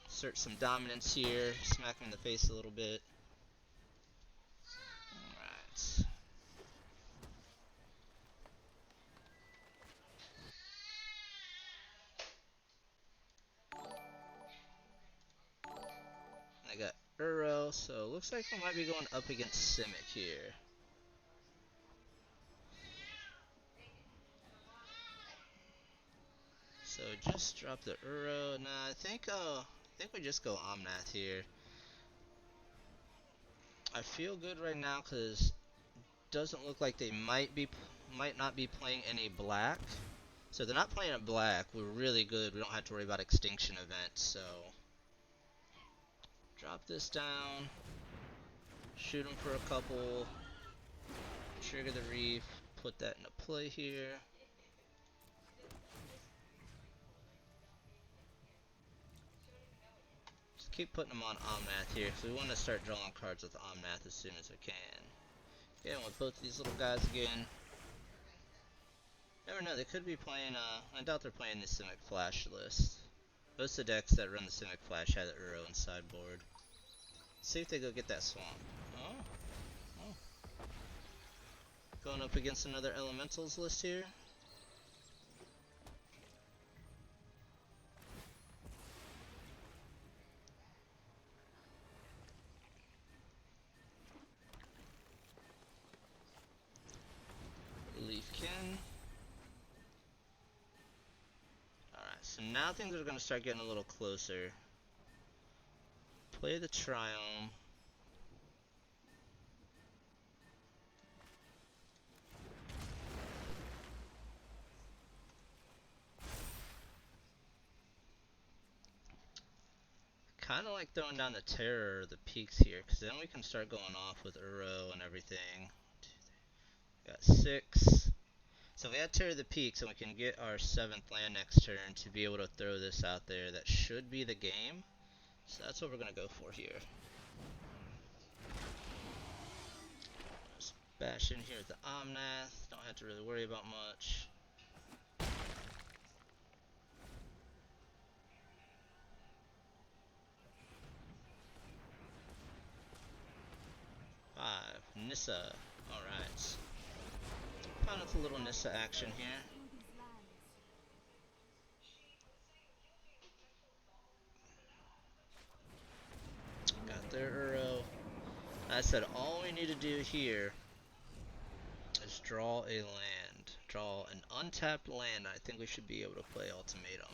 Assert some dominance here. Smack him in the face a little bit. Alright. I got Uro, so looks like I might be going up against Simic here. So just drop the Uro. Nah, I think we just go Omnath here. I feel good right now because doesn't look like they might not be playing any black. So if they're not playing a black, we're really good. We don't have to worry about extinction events. So drop this down, shoot them for a couple, trigger the reef, put that into play here. Just keep putting them on Omnath here because we want to start drawing cards with Omnath as soon as we can. Again, with both of these little guys again. Never know, they could be playing, I doubt they're playing the Simic Flash list. Most of the decks that run the Simic Flash have the Uro in sideboard. See if they go get that swamp. Oh. Going up against another Elementals list here. Leafkin. Alright, so now things are going to start getting a little closer. Play the Triumph. Kind of like throwing down the Terror or the Peaks here, because then we can start going off with Uro and everything. Got 6. So if we had Terror of the Peaks and we can get our 7th land next turn to be able to throw this out there, that should be the game. So that's what we're going to go for here. Just bash in here with the Omnath. Don't have to really worry about much. Nissa. Alright. Found us a little Nissa action here. Got their Uro. I said all we need to do here is draw a land. Draw an untapped land. I think we should be able to play Ultimatum.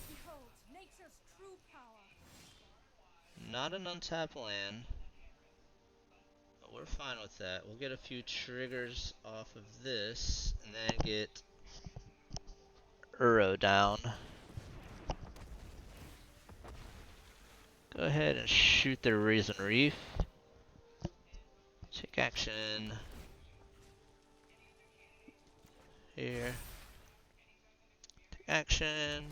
Behold, nature's true power. Not an untapped land. we're fine with that. We'll get a few triggers off of this, and then get Uro down. Go ahead and shoot the Risen Reef. Take action here. Take action.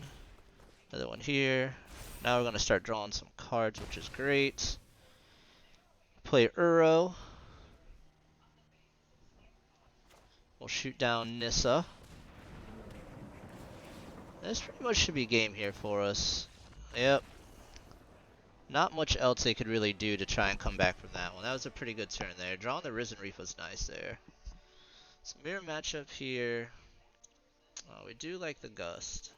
Another one here. Now we're going to start drawing some cards, which is great. Play Uro. We'll shoot down Nissa. This pretty much should be game here for us. Yep. Not much else they could really do to try and come back from that one. That was a pretty good turn there. Drawing the Risen Reef was nice there. Some mirror matchup here. Oh, we do like the Gust.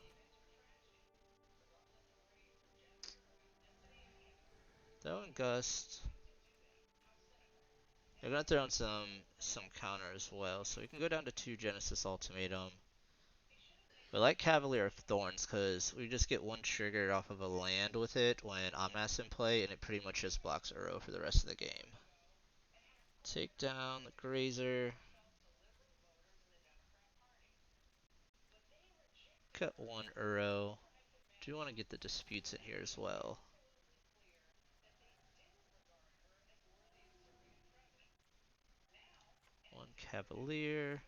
Throwing Gust. They're gonna throw in some counter as well, so we can go down to 2 Genesis Ultimatum. We like Cavalier of Thorns because we just get one trigger off of a land with it when Omnath's in play, and it pretty much just blocks Uro for the rest of the game. Take down the Grazer. Cut 1 Uro. Do want to get the disputes in here as well. One Cavalier.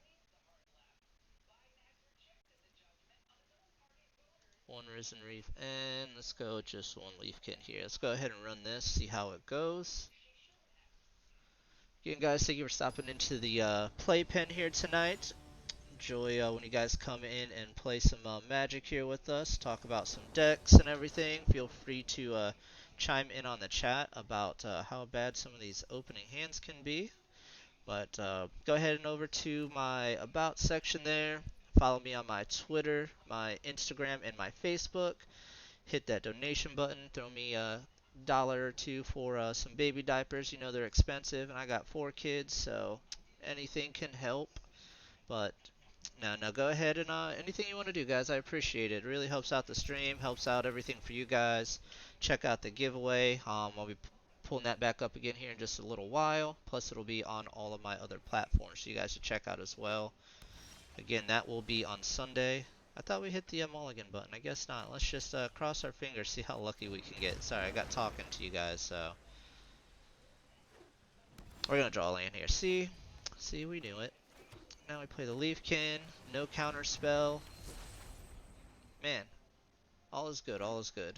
One Risen Reef, and let's go just one Leafkin here. Let's go ahead and run this, see how it goes. Again, guys, thank you for stopping into the playpen here tonight. Enjoy when you guys come in and play some Magic here with us, talk about some decks and everything. Feel free to chime in on the chat about how bad some of these opening hands can be. But go ahead and over to my About section there. Follow me on my Twitter, my Instagram, and my Facebook. Hit that donation button. Throw me a dollar or two for some baby diapers. You know they're expensive, and I got 4 kids, so anything can help. But now go ahead and anything you want to do, guys. I appreciate it. It really helps out the stream, helps out everything for you guys. Check out the giveaway. I'll be pulling that back up again here in just a little while. Plus, it'll be on all of my other platforms, so you guys should check out as well. Again, that will be on Sunday. I thought we hit the mulligan button. I guess not. Let's just cross our fingers, see how lucky we can get. Sorry, I got talking to you guys, so. We're going to draw a land here. See, we knew it. Now we play the Leafkin. No counter spell. Man, all is good, all is good.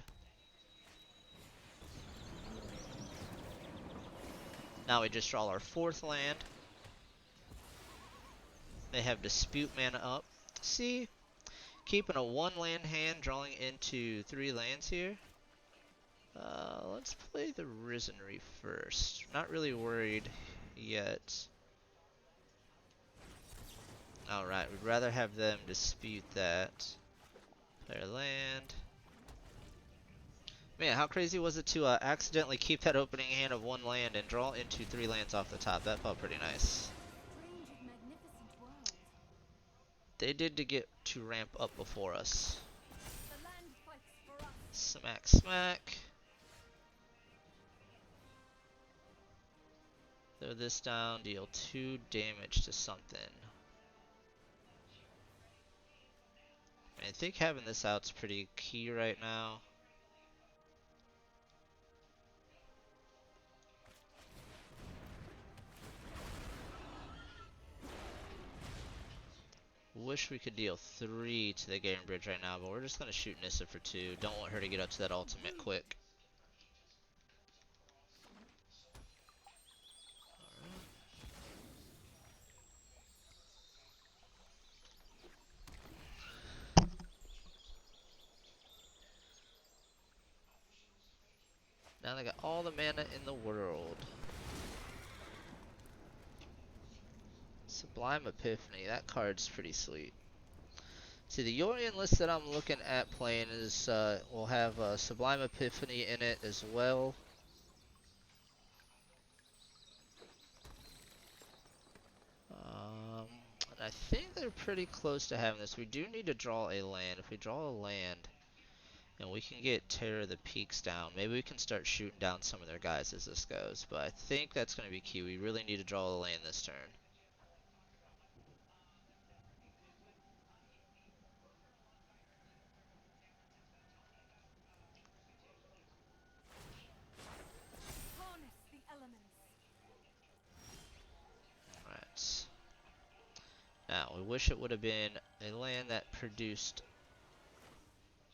Now we just draw our 4th land. They have Dispute mana up. See, keeping a 1 land hand, drawing into 3 lands here. Let's play the Risen Reef first. Not really worried yet. Alright, we'd rather have them dispute that. Play our land. Man, how crazy was it to accidentally keep that opening hand of 1 land and draw into 3 lands off the top? That felt pretty nice. They did to get to ramp up before us. Smack, smack. Throw this down, deal 2 damage to something. I think having this out's pretty key right now. Wish we could deal 3 to the Game Bridge right now, but we're just going to shoot Nissa for 2. Don't want her to get up to that ultimate quick. Now they got all the mana in the world. Sublime Epiphany, that card's pretty sweet. See, the Yorion list that I'm looking at playing is, will have Sublime Epiphany in it as well. And I think they're pretty close to having this. We do need to draw a land. If we draw a land, And we can get Terror the Peaks down. Maybe we can start shooting down some of their guys as this goes. But I think that's going to be key. We really need to draw the lane this turn. Harness the elements. Alright. Now, we wish it would have been a land that produced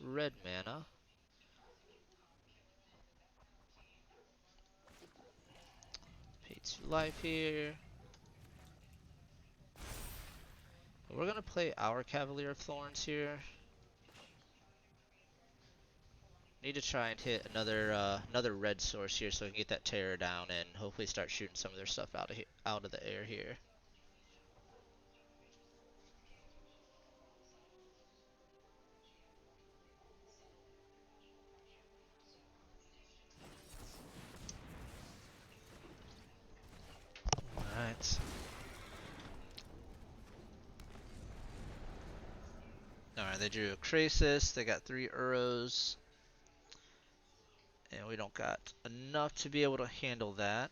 red mana. Pay 2 life here. We're going to play our Cavalier of Thorns here. Need to try and hit another red source here so we can get that terror down and hopefully start shooting some of their stuff out of the air here. Alright. Alright, they drew a Krasis, they got 3 Uros. And we don't got enough to be able to handle that.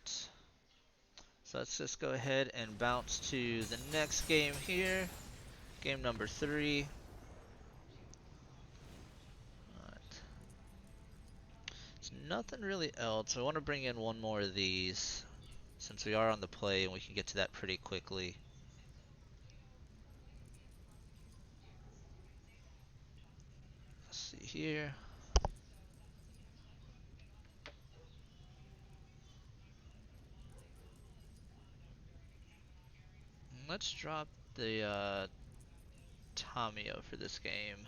So let's just go ahead and bounce to the next game here. Game number 3. Alright. There's nothing really else. I want to bring in one more of these since we are on the play and we can get to that pretty quickly. Let's see here. Let's drop the Tamio for this game.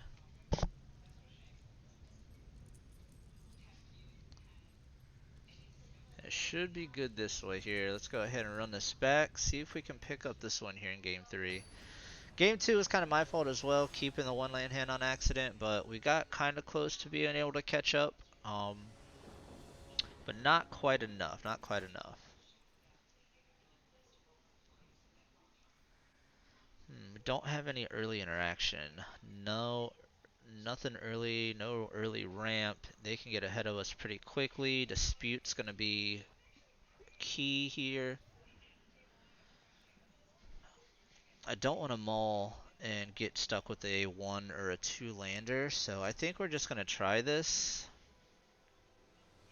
It should be good this way here. Let's go ahead and run this back. See if we can pick up this one here in game 3. Game 2 was kind of my fault as well, keeping the 1 land hand on accident, but we got kind of close to being able to catch up. But not quite enough. Not quite enough. We don't have any early interaction. No, nothing early. No early ramp. They can get ahead of us pretty quickly. Dispute's going to be key here. I don't want to maul and get stuck with a 1 or a 2 lander, so I think we're just going to try this.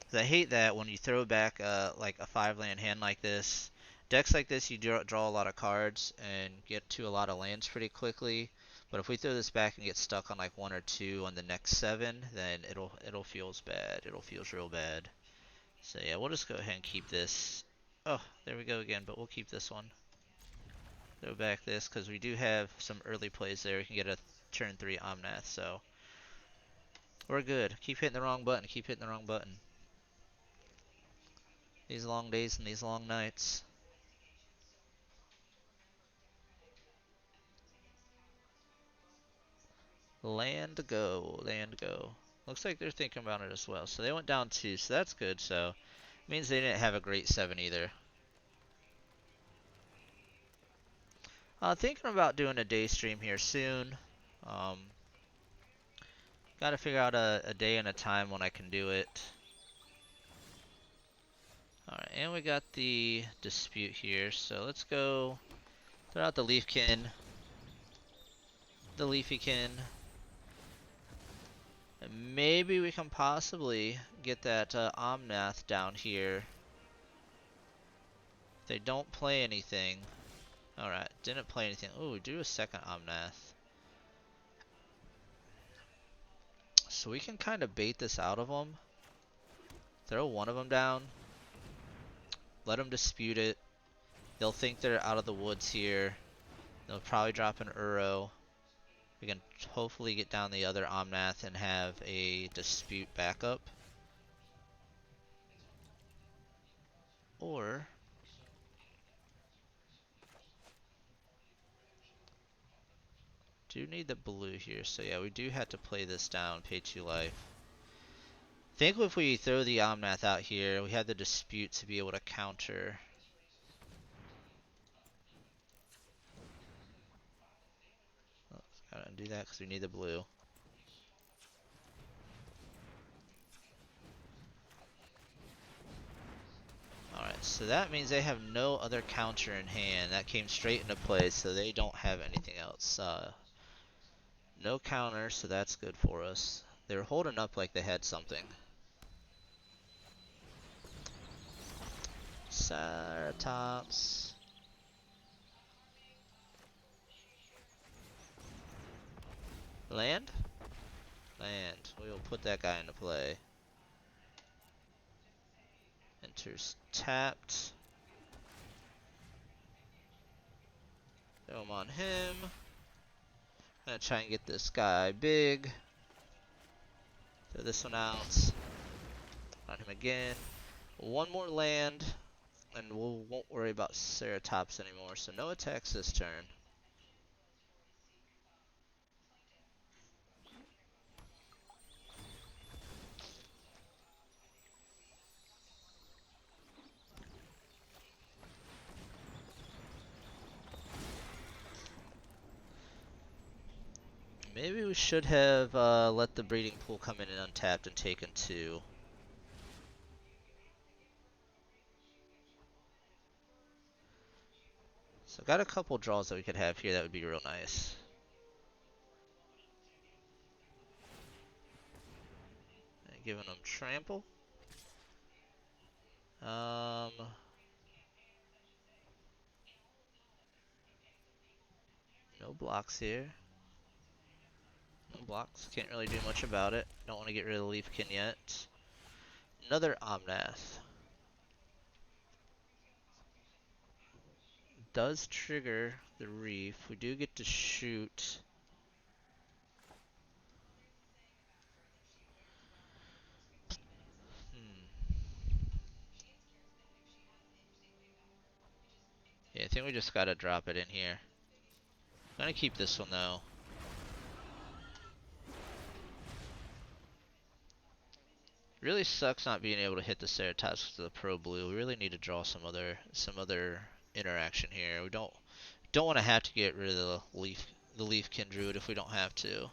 'Cause I hate that when you throw back like a 5 land hand like this. Decks like this, you draw a lot of cards and get to a lot of lands pretty quickly. But if we throw this back and get stuck on like 1 or 2 on the next 7, then it'll feels bad. It'll feels real bad. So yeah, we'll just go ahead and keep this. Oh, there we go again, but we'll keep this one. Throw back this because we do have some early plays there. We can get a turn 3 Omnath, so we're good. Keep hitting the wrong button. Keep hitting the wrong button. These long days and these long nights. Land go, land go. Looks like they're thinking about it as well. So they went down 2, so that's good. So it means they didn't have a great 7 either. Thinking about doing a day stream here soon. Got to figure out a day and a time when I can do it. Alright, and we got the dispute here. So let's go throw out the Leafkin. The Leafykin. And maybe we can possibly get that Omnath down here. If they don't play anything. Alright, didn't play anything. Oh, we do a second Omnath. So we can kind of bait this out of them. Throw one of them down. Let them dispute it. They'll think they're out of the woods here. They'll probably drop an Uro. We can hopefully get down the other Omnath and have a dispute backup. Or do need the blue here. So yeah, we do have to play this down, pay 2 life. Think if we throw the Omnath out here, we have the dispute to be able to counter. Oh, gotta do that because we need the blue. So that means they have no other counter in hand. That came straight into play, so they don't have anything else. No counter, so that's good for us. They were holding up like they had something. Ceratops. Land? Land. We will put that guy into play. Enters tapped. Throw him on him. Gonna try and get this guy big. Throw this one out. On him again. One more land, and we won't worry about Ceratops anymore. So no attacks this turn. Maybe we should have let the breeding pool come in and untapped and taken 2. So got a couple draws that we could have here that would be real nice. And giving them trample. No blocks here. No blocks. Can't really do much about it. Don't want to get rid of the Leafkin yet. Another Omnath. Does trigger the Reef. We do get to shoot. Yeah, I think we just gotta drop it in here. I'm gonna keep this one though. Really sucks not being able to hit the Ceratops to the Pro Blue. We really need to draw some other interaction here. We don't want to have to get rid of the Leafkin Druid if we don't have to.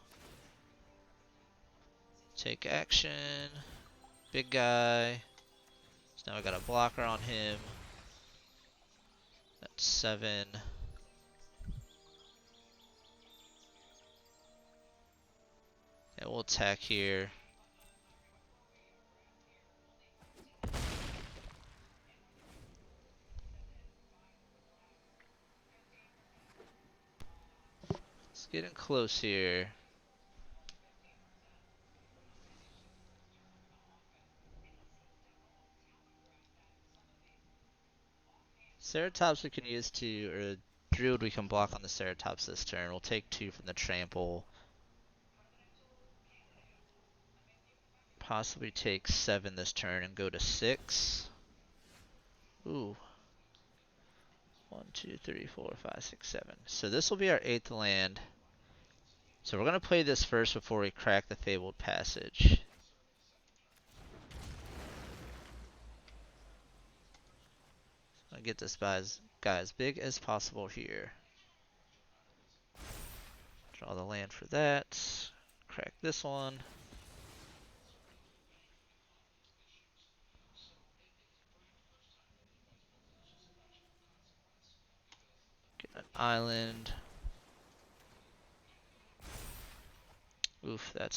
Take action. Big guy. So now I got a blocker on him. That's 7. And we'll attack here. It's getting close here. Ceratops we can use to, or Druid we can block on the Ceratops this turn. We'll take 2 from the trample. Possibly take 7 this turn and go to 6. Ooh. 1, 2, 3, 4, 5, 6, 7. So this will be our 8th land. So we're going to play this first before we crack the Fabled Passage. I'll get this guy as big as possible here. Draw the land for that. Crack this one. Get an island. Oof, that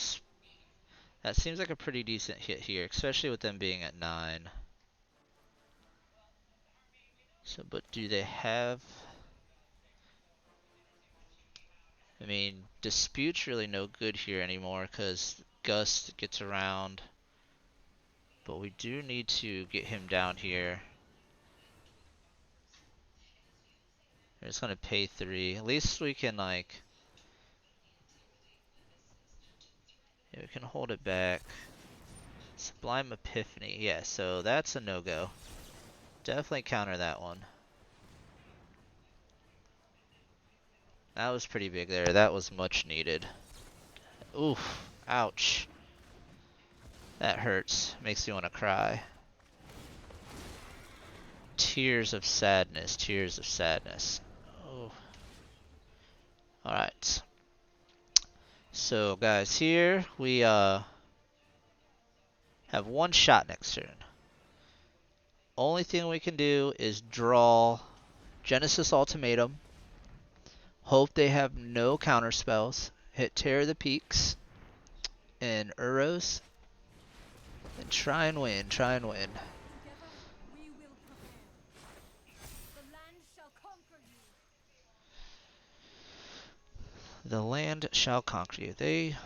seems like a pretty decent hit here, especially with them being at 9. So, but do they have... I mean, Dispute's really no good here anymore because Gust gets around. But we do need to get him down here. We're just gonna pay 3. At least we can like... Yeah, we can hold it back. Sublime Epiphany. Yeah, so that's a no-go. Definitely counter that one. That was pretty big there. That was much needed. Oof. Ouch. That hurts. Makes me want to cry. Tears of sadness. Tears of sadness. Oh. Alright. So, guys, here we have one shot next turn. only thing we can do is draw Genesis Ultimatum, hope they have no counter spells, hit Terror the Peaks and Uros, and try and win, try and win. Together we will prevail. The land shall conquer you. The land shall conquer you. They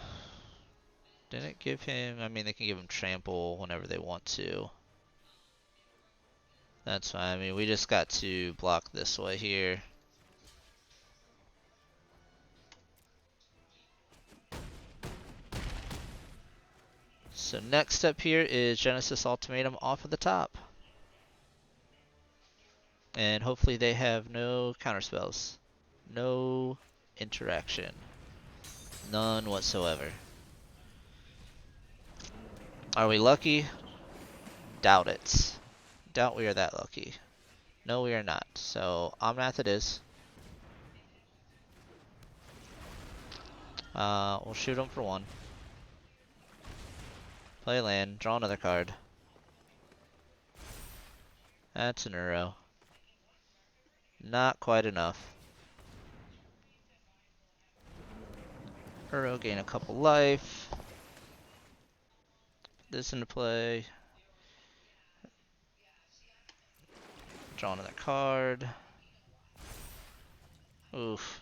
didn't give him, I mean, they can give him trample whenever they want to. That's fine. I mean, we just got to block this way here. So next step here is Genesis Ultimatum off of the top. And hopefully they have no counterspells. No interaction. None whatsoever. Are we lucky? Doubt it. Doubt we are that lucky. No, we are not. So, Omnath it is. We'll shoot him for one. Play land, draw another card. That's an Uro. Not quite enough. Uro gain a couple life. This into play. Draw another card. Oof.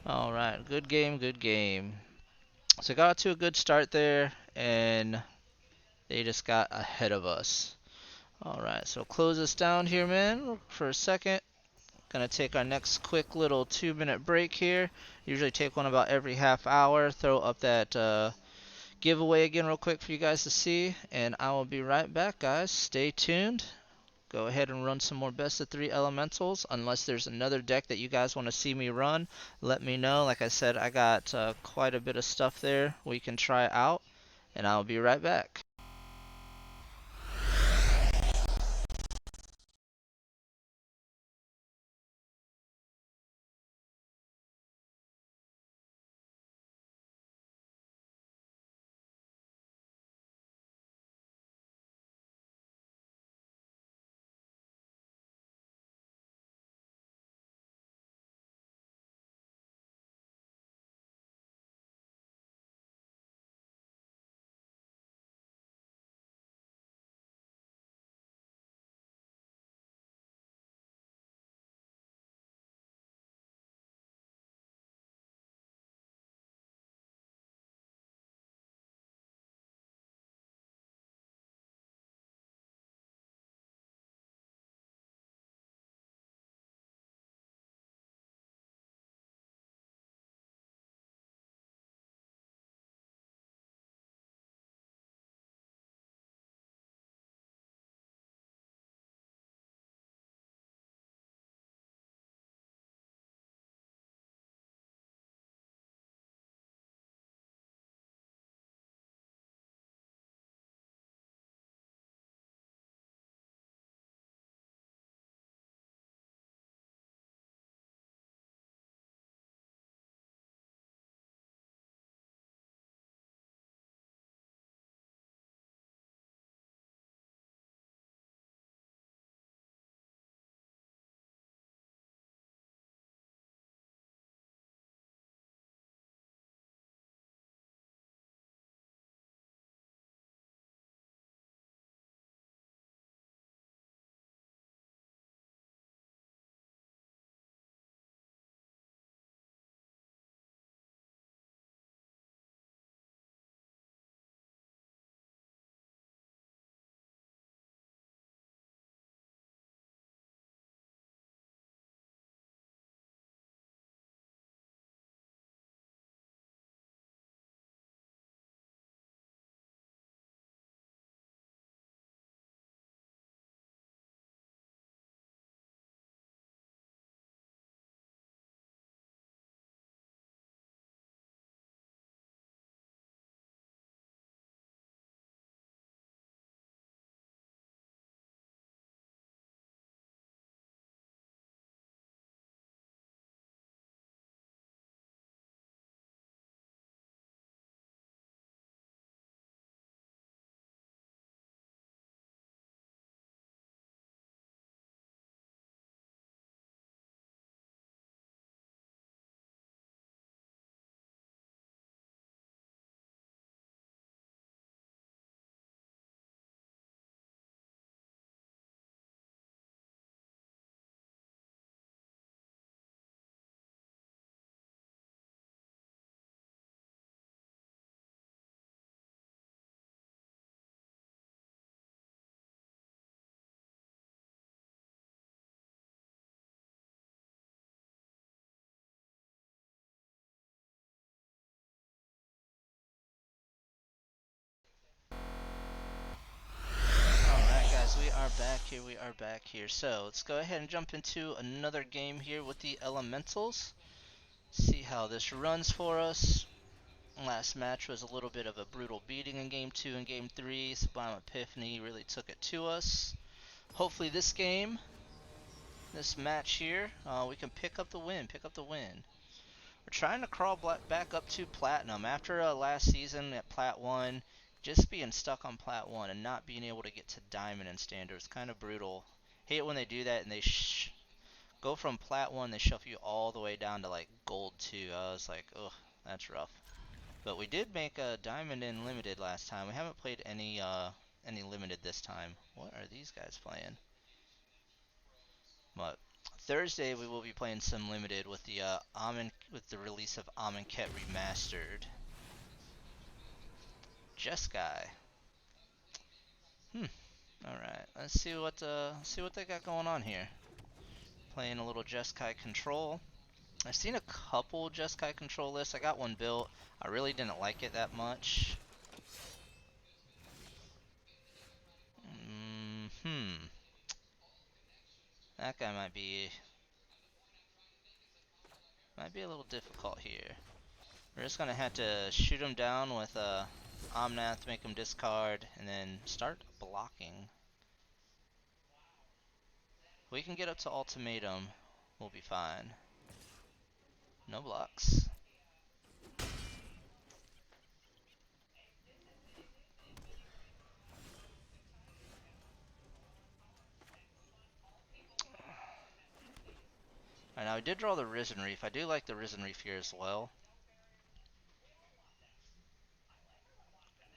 Alright, good game, good game. So got to a good start there, and they just got ahead of us. Alright, so close this down here, man, for a second. Gonna take our next quick little 2-minute break here. Usually take one about every half hour. Throw up that giveaway again real quick for you guys to see, and I will be right back, guys. Stay tuned. Go ahead and run some more best of 3 elementals. Unless there's another deck that you guys want to see me run, let me know. Like I said, I got quite a bit of stuff there we can try out, and I'll be right back. back here. We are back here. So let's go ahead and jump into another game here with the Elementals. See how this runs for us. Last match was a little bit of a brutal beating in Game 2 and Game 3. Sublime Epiphany really took it to us. Hopefully this game, this match here, we can pick up the win. We're trying to crawl back up to Platinum. After last season at Plat 1, just being stuck on Plat 1 and not being able to get to Diamond and Standard is kind of brutal. Hate it when they do that and they go from Plat 1, they shove you all the way down to like Gold 2. I was like, ugh, that's rough. But we did make a Diamond and Limited last time. We haven't played any Limited this time. What are these guys playing? But Thursday we will be playing some Limited with the with the release of Amonkhet Remastered. Jeskai. Alright, let's see what they got going on here. Playing a little Jeskai control. I've seen a couple Jeskai control lists. I got one built. I really didn't like it that much. That guy might be a little difficult here. We're just gonna have to shoot him down with Omnath, make him discard, and then start blocking. If we can get up to Ultimatum, we'll be fine. No blocks. Alright, now I did draw the Risen Reef. I do like the Risen Reef here as well.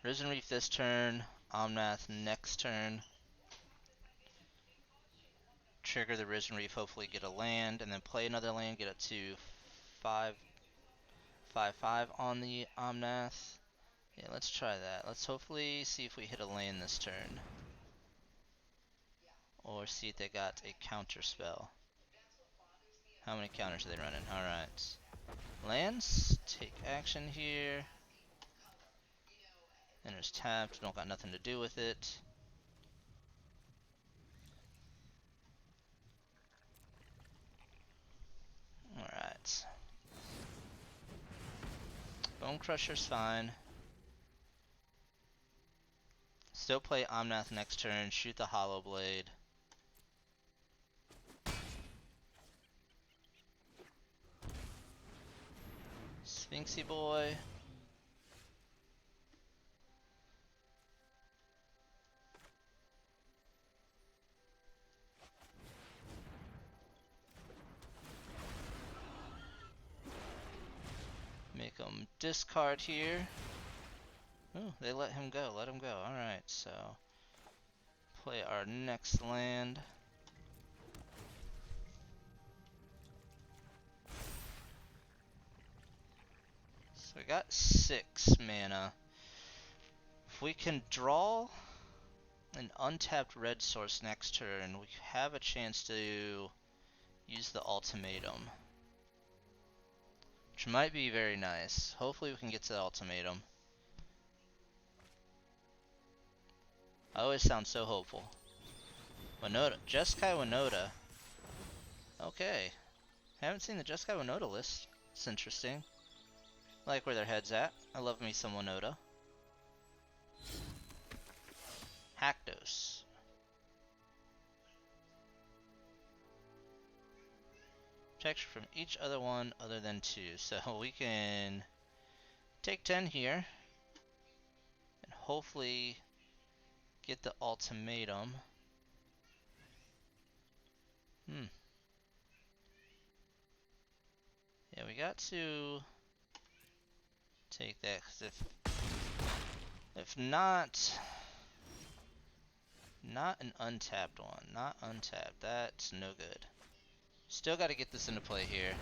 Risen Reef this turn, Omnath next turn. Trigger the Risen Reef, hopefully get a land, and then play another land, get up to 5/5/5 on the Omnath. Yeah, let's try that. Let's hopefully see if we hit a land this turn. Or see if they got a counter spell. How many counters are they running? Alright. Lands, take action here. Enters tapped, don't got nothing to do with it. Alright. Bone Crusher's fine. Still play Omnath next turn, shoot the Hollow Blade. Sphinxy boy. Make him discard here. Oh, they let him go. Alright, so play our next land. So we got 6 mana. If we can draw an untapped red source next turn, we have a chance to use the ultimatum, which might be very nice. Hopefully we can get to the ultimatum. I always sound so hopeful. Winota, Jeskai Winota. Okay. Haven't seen the Jeskai Winota list. It's interesting. I like where their head's at. I love me some Winota. Haktos. Protection from each other one other than 2. So we can take 10 here. And hopefully get the ultimatum. Yeah, we got to take that, because if not an untapped one, not untapped, that's no good. Still got to get this into play here.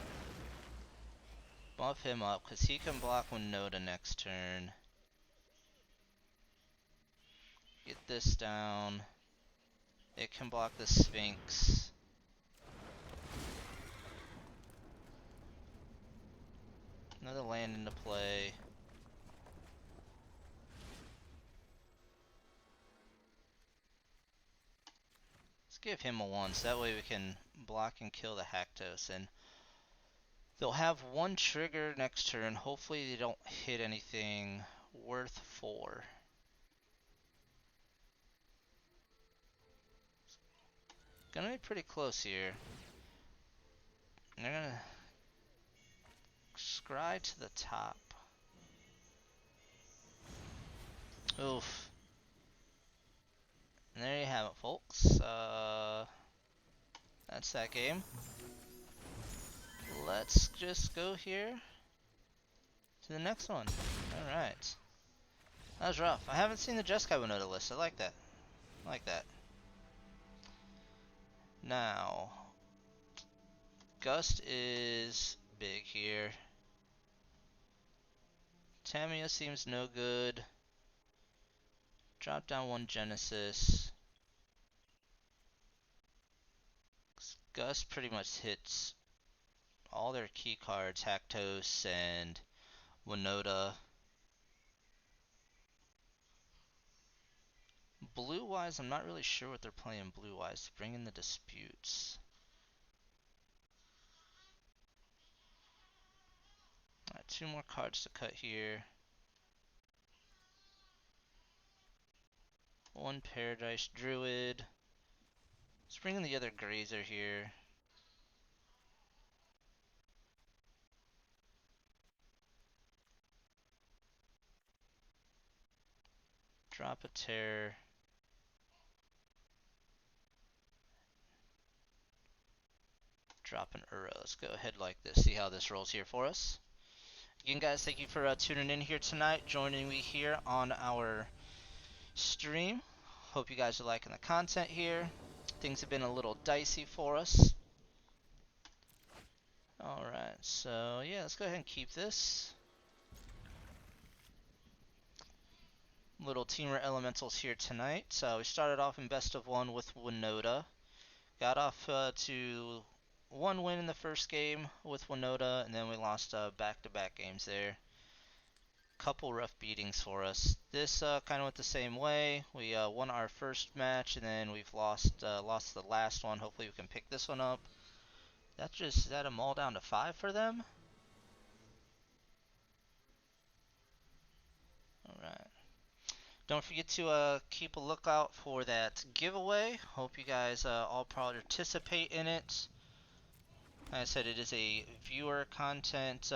Buff him up, because he can block Winota next turn. Get this down. It can block the Sphinx. Another land into play. give him a 1, so that way we can block and kill the Haktos, and they'll have 1 trigger next turn. Hopefully they don't hit anything worth 4. Gonna be pretty close here. And they're gonna scry to the top. Oof. And there you have it, folks. That's that game. Let's just go here to the next one. Alright. That was rough. I haven't seen the Jeskai Winota list. I like that. I like that. Now, Gust is big here. Tamiya seems no good. Drop down 1 Genesis. Gust pretty much hits all their key cards, Haktos and Winota. Blue-wise, I'm not really sure what they're playing blue-wise to bring in the disputes. Alright, 2 more cards to cut here. 1 Paradise Druid. Let's bring in the other Grazer here. Drop a Terror. Drop an Uro. Let's go ahead like this, see how this rolls here for us. Again, guys, thank you for tuning in here tonight, joining me here on our stream. Hope you guys are liking the content here. Things have been a little dicey for us. Alright, so yeah, let's go ahead and keep this. Little Temur Elementals here tonight. So we started off in best of 1 with Winota. Got off to 1 win in the first game with Winota, and then we lost back-to-back games there. Couple rough beatings for us. This kind of went the same way. We won our first match, and then we've lost the last one. Hopefully we can pick this one up. Is that them all down to 5 for them? Alright. Don't forget to keep a lookout for that giveaway. Hope you guys all participate in it. Like I said, it is a viewer content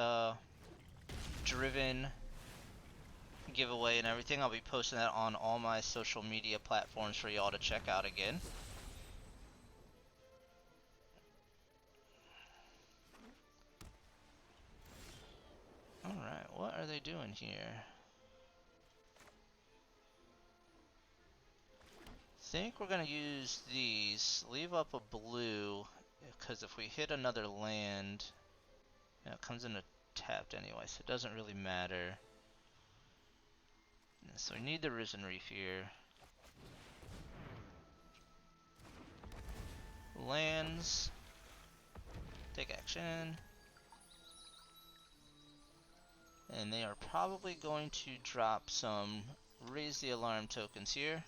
driven giveaway and everything. I'll be posting that on all my social media platforms for y'all to check out again. Alright, what are they doing here? I think we're going to use these, leave up a blue, because if we hit another land, it comes into tapped anyway, so it doesn't really matter. So we need the Risen Reef here. Lands. Take action. And they are probably going to drop some Raise the Alarm tokens here.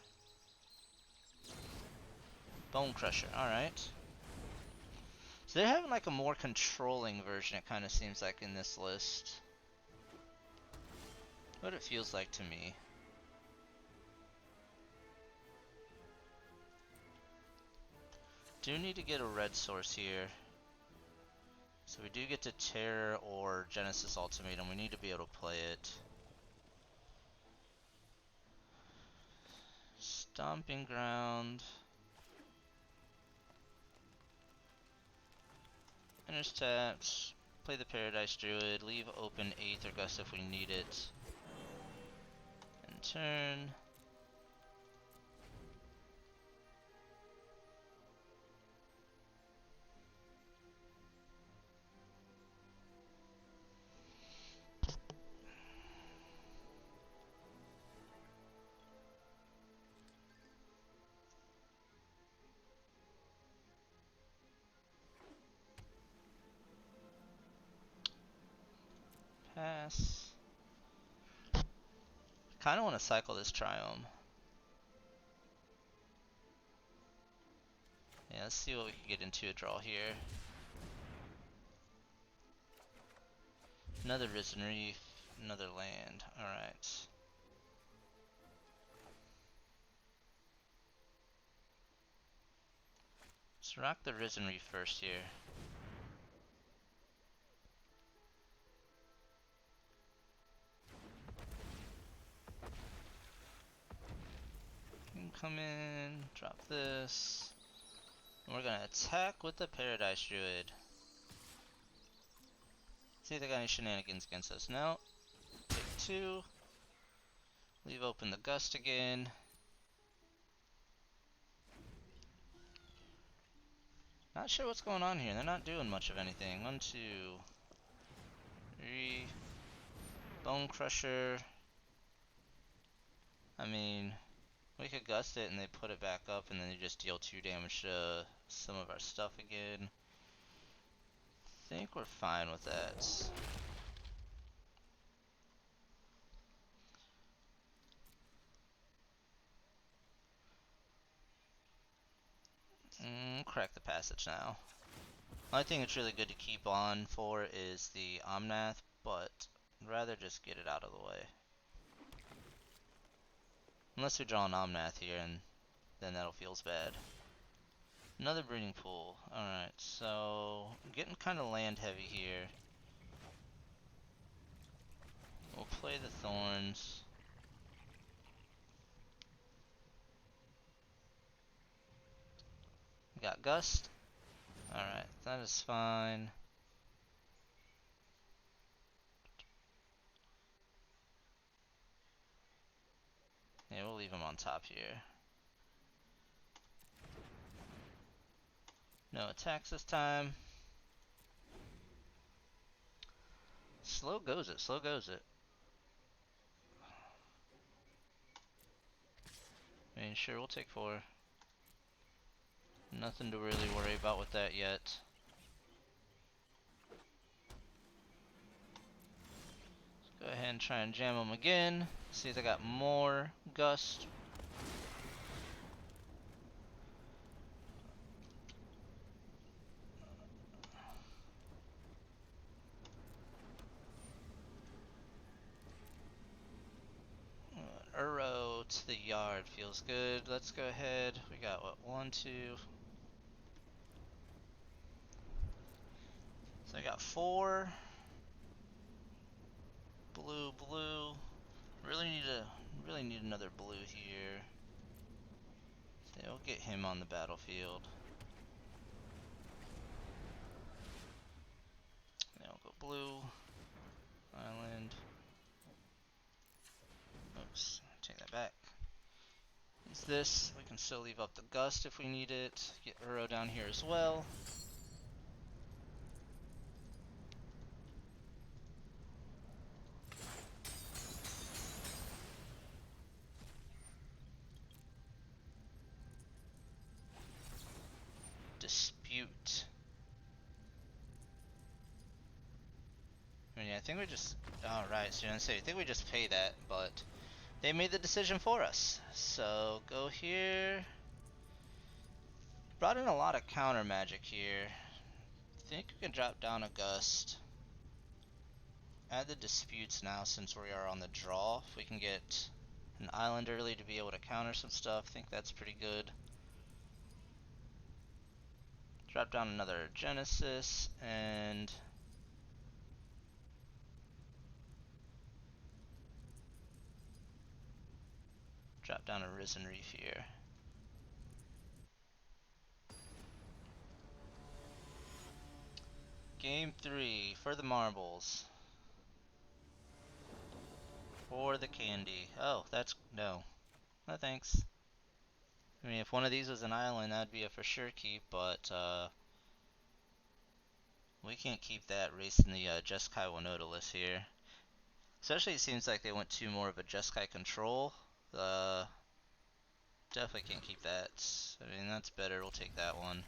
Bone Crusher, alright. So they're having like a more controlling version, it kind of seems like, in this list. What it feels like to me. Do need to get a red source here. So we do get to Terror or Genesis Ultimatum. We need to be able to play it. Stomping Ground. Finish taps. Play the Paradise Druid. Leave open Aether Gust if we need it. And turn. Pass. Kind of want to cycle this Triome. Yeah, let's see what we can get into a draw here. Another Risen Reef, another land. Alright. Let's rock the Risen Reef first here. Come in, drop this. And we're gonna attack with the Paradise Druid. See if they got any shenanigans against us. No. Take 2. Leave open the Gust again. Not sure what's going on here. They're not doing much of anything. 1, 2, 3. Bone Crusher. I mean, we could Gust it and they put it back up and then they just deal 2 damage to some of our stuff again. I think we're fine with that. Crack the passage now. Only thing it's really good to keep on for is the Omnath, but I'd rather just get it out of the way. Unless we draw an Omnath here, and then that'll feels bad. Another breeding pool. Alright, so I'm getting kind of land heavy here. We'll play the Thorns. We got Gust. Alright, that is fine. Yeah, we'll leave him on top here. No attacks this time. Slow goes it, slow goes it. I mean, sure, we'll take 4. Nothing to really worry about with that yet. Let's go ahead and try and jam them again. See if I got more Gust. Uro to the yard feels good. Let's go ahead. We got what? 1, 2. So I got 4. Blue, blue. Really need another blue here. They'll get him on the battlefield. They'll go blue. Island. Oops, take that back. Use this. We can still leave up the Gust if we need it. Get Uro down here as well. Dispute. I mean, yeah, I think we just. Alright, so you're gonna say, I think we just pay that, but they made the decision for us. So go here. Brought in a lot of counter magic here. I think we can drop down a Gust. Add the disputes now since we are on the draw. If we can get an island early to be able to counter some stuff, I think that's pretty good. Drop down another Genesis and drop down a Risen Reef here. Game 3 for the marbles. For the candy. Oh, that's no. No thanks. I mean, if one of these was an island, that'd be a for sure keep, but we can't keep that racing the Jeskai Winota list here. Especially it seems like they went to more of a Jeskai control. Definitely can't keep that. I mean, that's better. We'll take that one.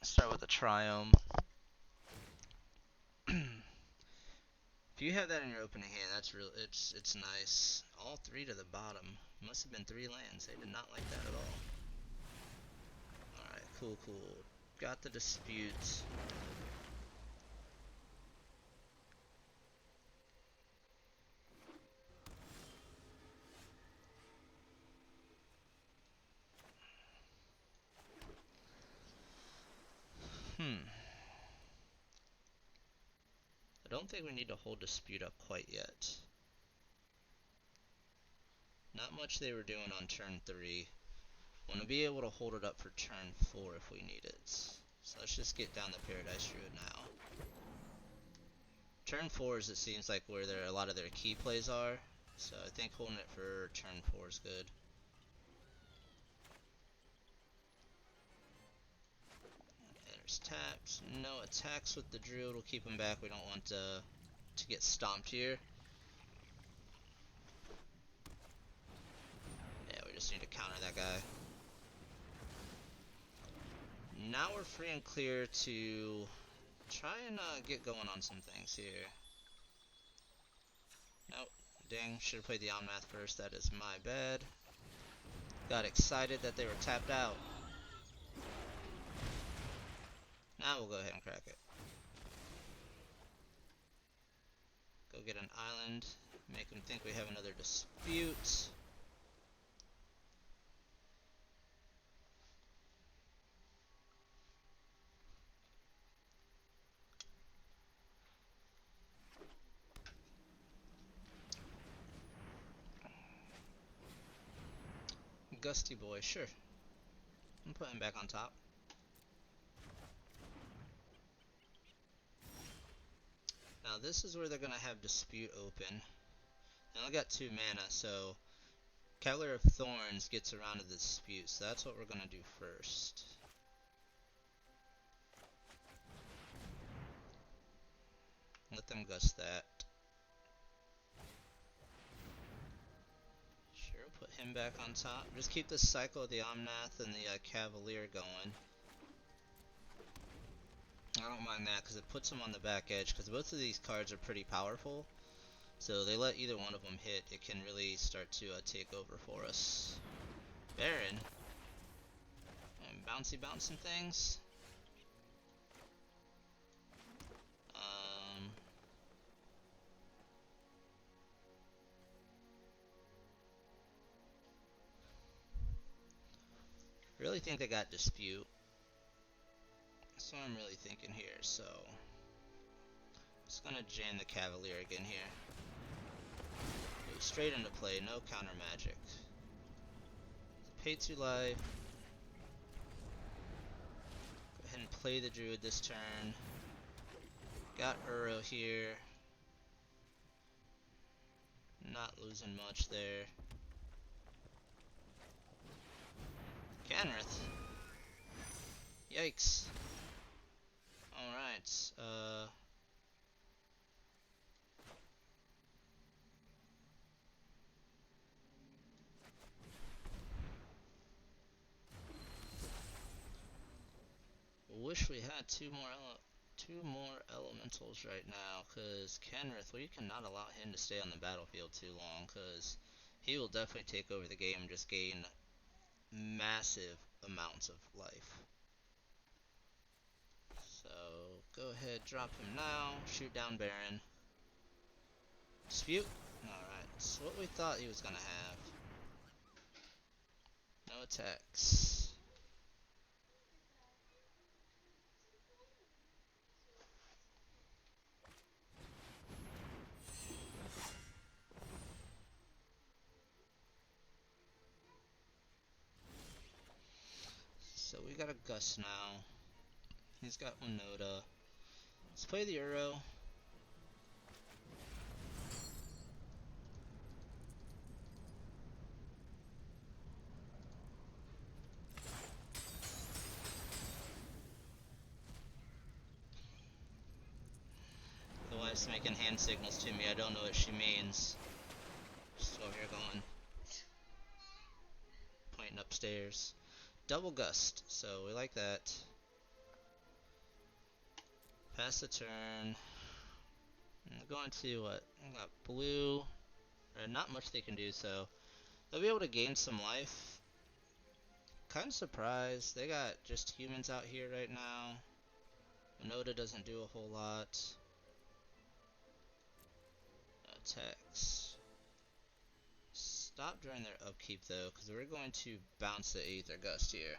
Start with the Triome. If you have that in your opening hand, that's real. It's nice. All three to the bottom. Must have been 3 lands. They did not like that at all. All right, cool, cool. Got the dispute. I don't think we need to hold dispute up quite yet. Not much they were doing on turn 3. Want to be able to hold it up for turn 4 if we need it. So let's just get down the Paradise Druid now. Turn 4 is, it seems like, where a lot of their key plays are. So I think holding it for turn 4 is good. There's taps. No attacks with the Druid will keep him back. We don't want to get stomped here. Yeah, we just need to counter that guy. Now we're free and clear to try and get going on some things here. Nope. Dang, should have played the Omnath first. That is my bad. Got excited that they were tapped out. Now we'll go ahead and crack it. Go get an island. Make them think we have another dispute. Gusty boy, sure. I'm putting him back on top. Now this is where they're gonna have dispute open. They only got 2 mana, so Cavalier of Thorns gets around to the dispute, so that's what we're gonna do first. Let them gust that. Sure, put him back on top. Just keep the cycle of the Omnath and the Cavalier going. I don't mind that because it puts them on the back edge, because both of these cards are pretty powerful. So they let either one of them hit, it can really start to take over for us. Baron. And bouncy bouncing things. Really think they got dispute. That's what I'm really thinking here, so just gonna jam the Cavalier again here. Go straight into play, no counter magic. Pay 2 life. Go ahead and play the Druid this turn. Got Uro here. Not losing much there. Canrith. Yikes. Alright, wish we had two more elementals right now, because Kenrith, we cannot allow him to stay on the battlefield too long, because he will definitely take over the game and just gain massive amounts of life. So go ahead, drop him now, shoot down Baron. Dispute? Alright, so what we thought he was gonna have. No attacks. So we got a Gus now. He's got Winota. Let's play the Uro. The wife's making hand signals to me. I don't know what she means. Just over here going, pointing upstairs. Double Gust, so we like that. Pass the turn. I'm going to what? I got blue. Not much they can do, so they'll be able to gain some life. Kind of surprised. They got just humans out here right now. Winota doesn't do a whole lot. Attacks. Stop during their upkeep though, because we're going to bounce the Aether Gust here.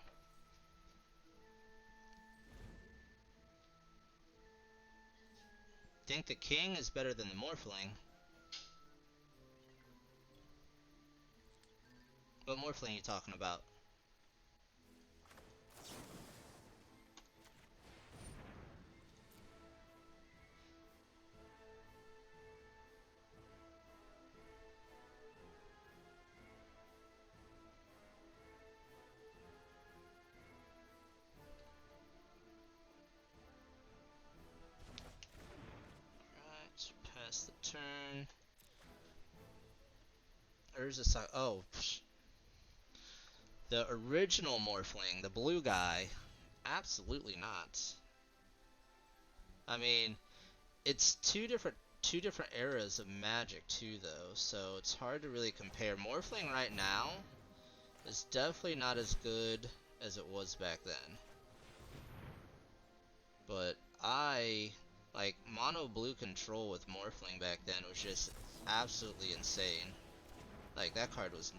Think the king is better than the Morphling. What Morphling are you talking about? Alright, pass the turn. There's a side. Oh, psh. The original Morphling, the blue guy, absolutely not. I mean, it's two different eras of Magic too, though, so it's hard to really compare. Morphling right now is definitely not as good as it was back then. But like mono blue control with Morphling back then was just absolutely insane. Like that card was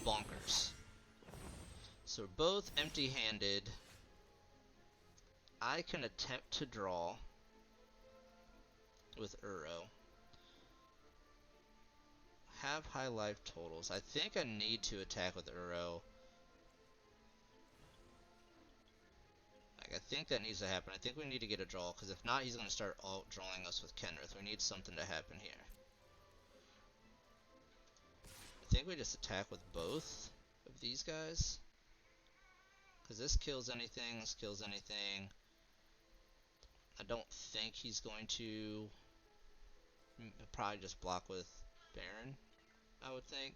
bonkers. So we're both empty-handed. I can attempt to draw with Uro. Have high life totals. I think I need to attack with Uro. Like, I think that needs to happen. I think we need to get a draw, because if not, he's going to start alt-drawing us with Kenrith. We need something to happen here. I think we just attack with both of these guys. Because this kills anything, this kills anything. I don't think he's going to probably just block with Baron, I would think.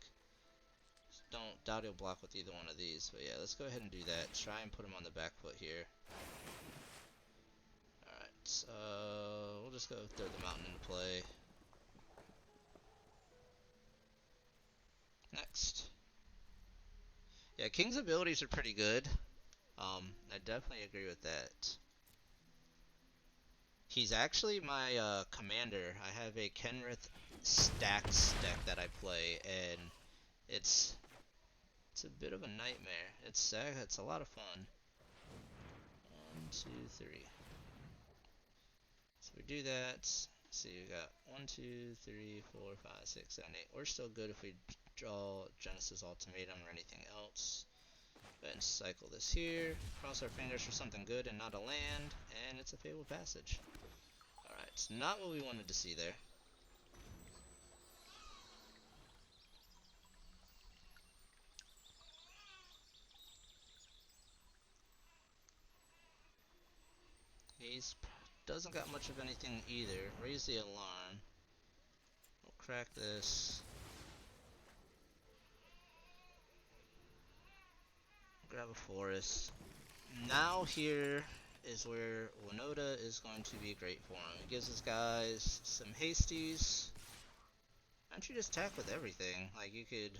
Don't doubt he'll block with either one of these. But yeah, let's go ahead and do that. Try and put him on the back foot here. Alright, we'll just go throw the mountain into play. Next. Yeah, King's abilities are pretty good. I definitely agree with that. He's actually my commander. I have a Kenrith stacks deck that I play, and it's a bit of a nightmare. It's a lot of fun. 1, 2, 3. So we do that. See, we got 1, 2, 3, 4, 5, 6, 7, 8. We're still good if we draw Genesis Ultimatum or anything else. Go ahead and cycle this here. Cross our fingers for something good and not a land, and it's a Fabled Passage. Alright, it's not what we wanted to see there. He's doesn't got much of anything either. Raise the alarm. We'll crack this. Grab a forest. Now here is where Winota is going to be great for him. It gives his guys some hasties. Why don't you just attack with everything? Like, you could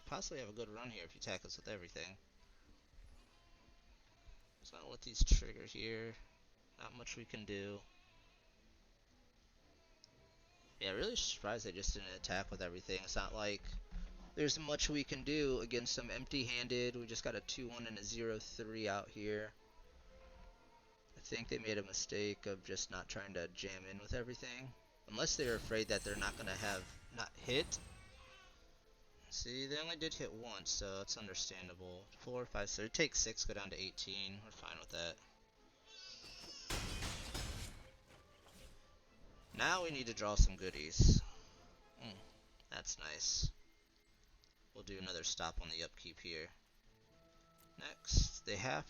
possibly have a good run here if you attack us with everything. So I'll let these trigger here. Not much we can do. Yeah, really surprised they just didn't attack with everything. It's not like there's much we can do against them empty-handed. We just got a 2-1 and a 0-3 out here. I think they made a mistake of just not trying to jam in with everything. Unless they're afraid that they're not going to have not hit. See, they only did hit once, so it's understandable. 4, 5, so it takes 6, go down to 18. We're fine with that. Now we need to draw some goodies. That's nice. We'll do another stop on the upkeep here. Next, they're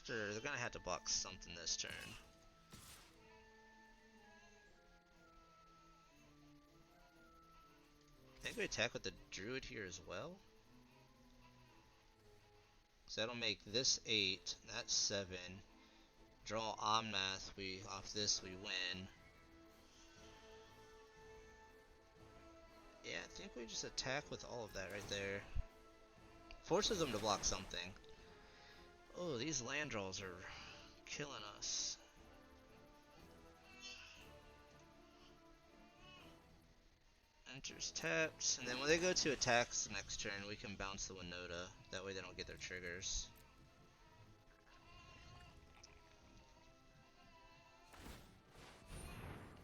gonna have to block something this turn. I think we attack with the Druid here as well. So that'll make this 8, that's 7. Draw Omnath, off this we win. Yeah, I think we just attack with all of that right there. Forces them to block something. Oh, these land draws are killing us. Enters taps, and then when they go to attacks next turn, we can bounce the Winota. That way they don't get their triggers.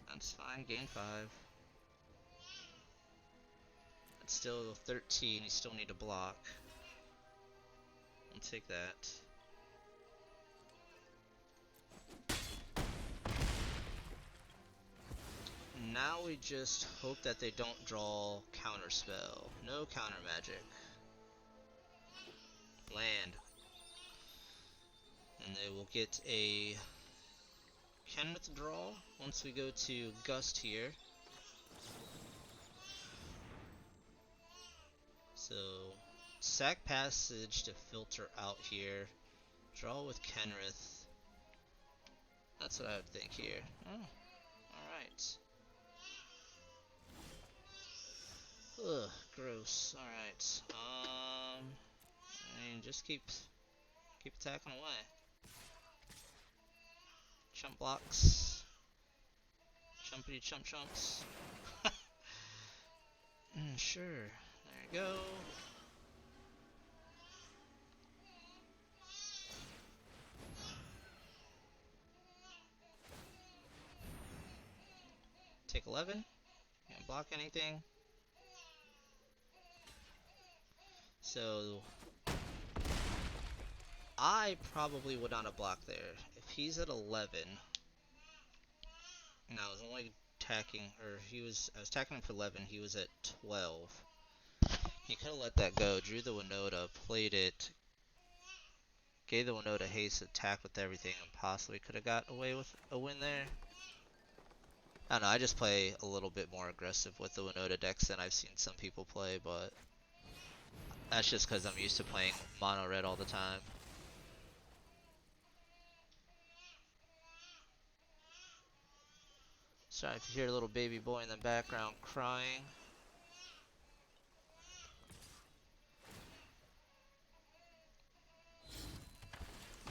That's fine, gain 5. It's still 13, you still need to block. I'll take that. Now we just hope that they don't draw counterspell. No counter magic. Land. And they will get a Kenneth draw once we go to Gust here. So, sack Passage to filter out here. Draw with Kenrith. That's what I would think here. Oh, alright. Ugh, gross. Alright. I mean, just keep attacking away. Chump blocks. Chumpity chump chumps. Sure. There you go. Take 11. Can't block anything. So I probably would not have blocked there. If he's at 11, and I was only attacking, or I was attacking him for 11, he was at 12. He could have let that go, drew the Winota, played it, gave the Winota haste, attack with everything, and possibly could have got away with a win there. I don't know, I just play a little bit more aggressive with the Winota decks than I've seen some people play, but that's just because I'm used to playing mono red all the time. Sorry if you hear a little baby boy in the background crying.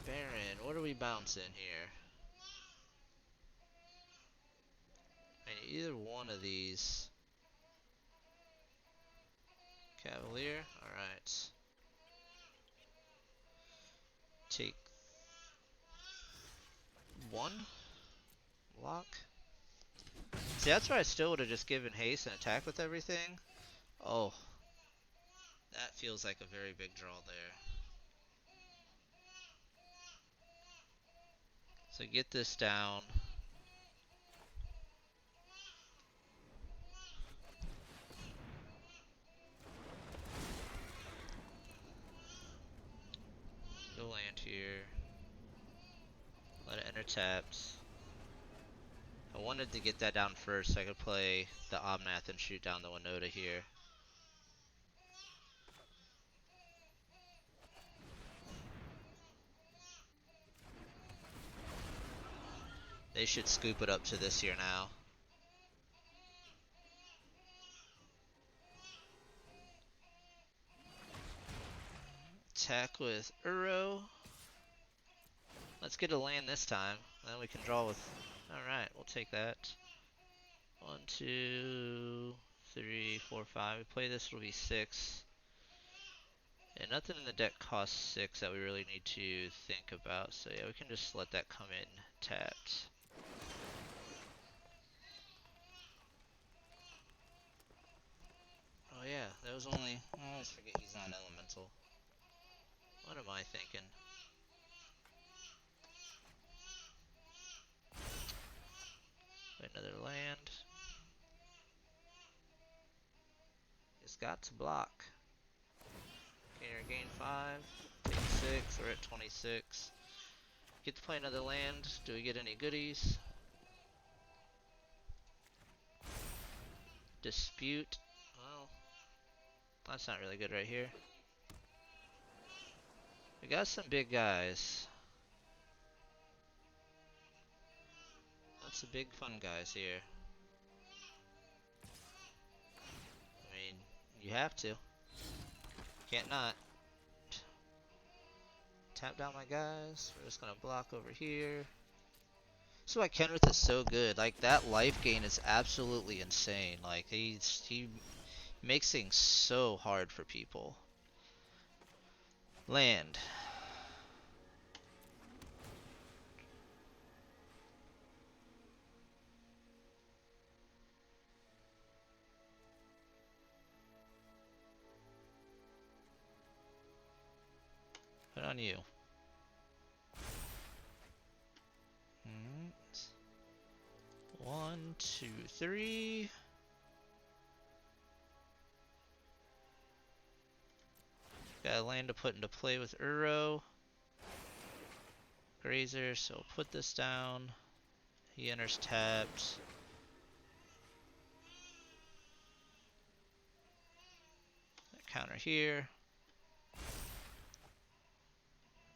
Baron, what are we bouncing here? I mean, either one of these. Cavalier, alright. Take 1. Block. See, that's where I still would have just given haste and attack with everything. Oh, that feels like a very big draw there. So get this down. Go land here. Let it enter taps. I wanted to get that down first so I could play the Omnath and shoot down the Winota here. They should scoop it up to this here now. Attack with Uro. Let's get a land this time. Then we can draw with... Alright, we'll take that. 1, 2, 3, 4, 5. We play this, it'll be 6. And nothing in the deck costs 6 that we really need to think about. So yeah, we can just let that come in tapped. Oh yeah, that was only... I always forget he's not an elemental. What am I thinking? Another land. It's got to block. Gain 5. Take 6. We're at 26. Get to play another land. Do we get any goodies? Dispute. Well, that's not really good right here. We got some big guys. Lots of big fun guys here. You have to. Can't not. Tap down my guys. We're just gonna block over here. This is why Kenrith is so good. Like, that life gain is absolutely insane. Like, he makes things so hard for people. Land. Put on you. One, two, three. Got a land to put into play with Uro. Grazer, so put this down. He enters tapped. Counter here.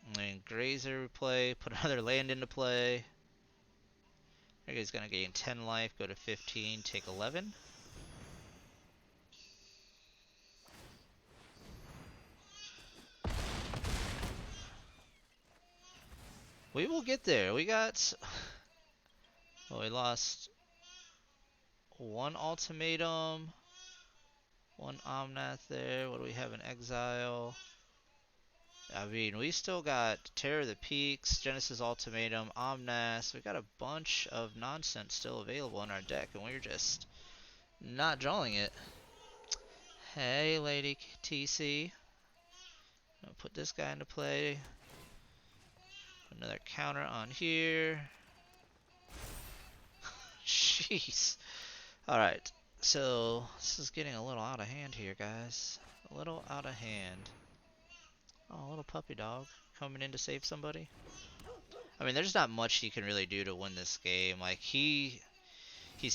And then Grazer play, put another land into play. He's gonna gain 10 life, go to 15, take 11. We will get there. We got... Well, we lost one ultimatum, one Omnath there. What do we have in exile? I mean, we still got Terror of the Peaks, Genesis Ultimatum, Omnath. We got a bunch of nonsense still available in our deck, and we're just not drawing it. Hey, Lady TC. I'll put this guy into play. Another counter on here. Jeez. Alright, so this is getting a little out of hand here, guys. A little out of hand. Oh, a little puppy dog coming in to save somebody. I mean, there's not much he can really do to win this game. Like, he's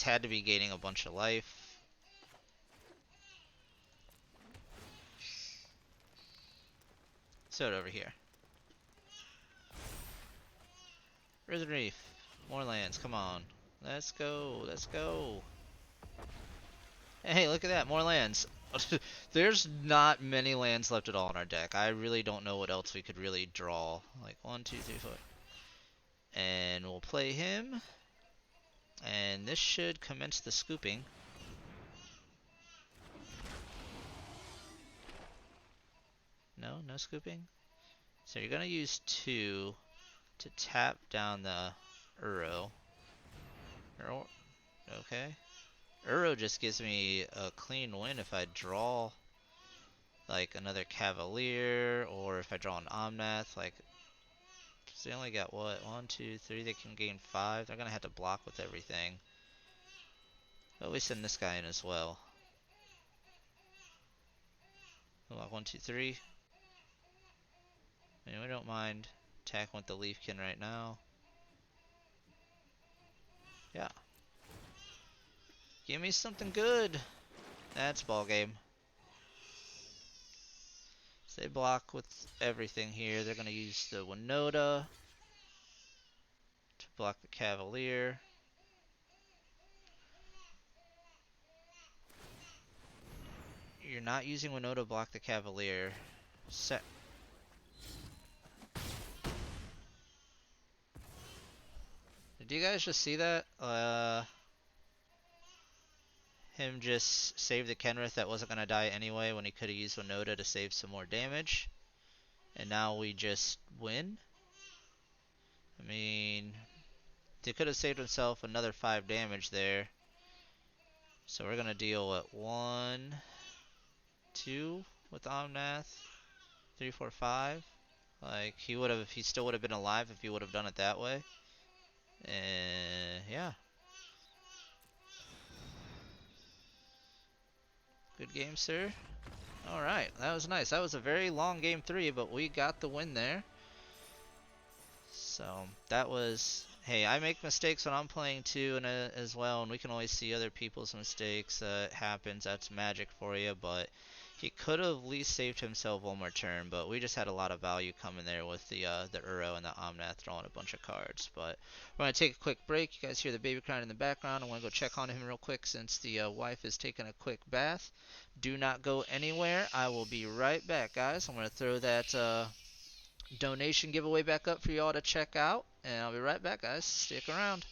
had to be gaining a bunch of life. So over here. Risen Reef. More lands, come on. Let's go, let's go. Hey, look at that, more lands. There's not many lands left at all in our deck. I really don't know what else we could really draw. Like, 1, 2, 3, 4. And we'll play him. And this should commence the scooping. No, no scooping? So you're gonna use 2 to tap down the Uro. Okay. Uro just gives me a clean win if I draw like another Cavalier, or if I draw an Omnath. Like, so they only got what? 1, 2, 3. They can gain 5. They're gonna have to block with everything. But we send this guy in as well. Block 1, 2, 3. I mean, we don't mind attacking with the Leafkin right now. Yeah. Give me something good. That's ball game. So they block with everything here. They're gonna use the Winota to block the Cavalier. You're not using Winota to block the Cavalier. Set. Did you guys just see that? Him just save the Kenrith that wasn't gonna die anyway when he could have used Winota to save some more damage. And now we just win. I mean, he could have saved himself another 5 damage there. So we're gonna deal at 1, 2 with Omnath, 3, 4, 5. Like, he still would have been alive if he would have done it that way. And yeah. Good game, sir. Alright, that was nice. That was a very long game 3, but we got the win there. So, that was... Hey, I make mistakes when I'm playing too, and as well, and we can always see other people's mistakes. It happens. That's magic for you, but he could have at least saved himself one more turn, but we just had a lot of value coming there with the Uro and the Omnath drawing a bunch of cards. But we're going to take a quick break. You guys hear the baby crying in the background. I want to go check on him real quick since the wife is taking a quick bath. Do not go anywhere. I will be right back, guys. I'm going to throw that donation giveaway back up for y'all to check out, and I'll be right back, guys. Stick around.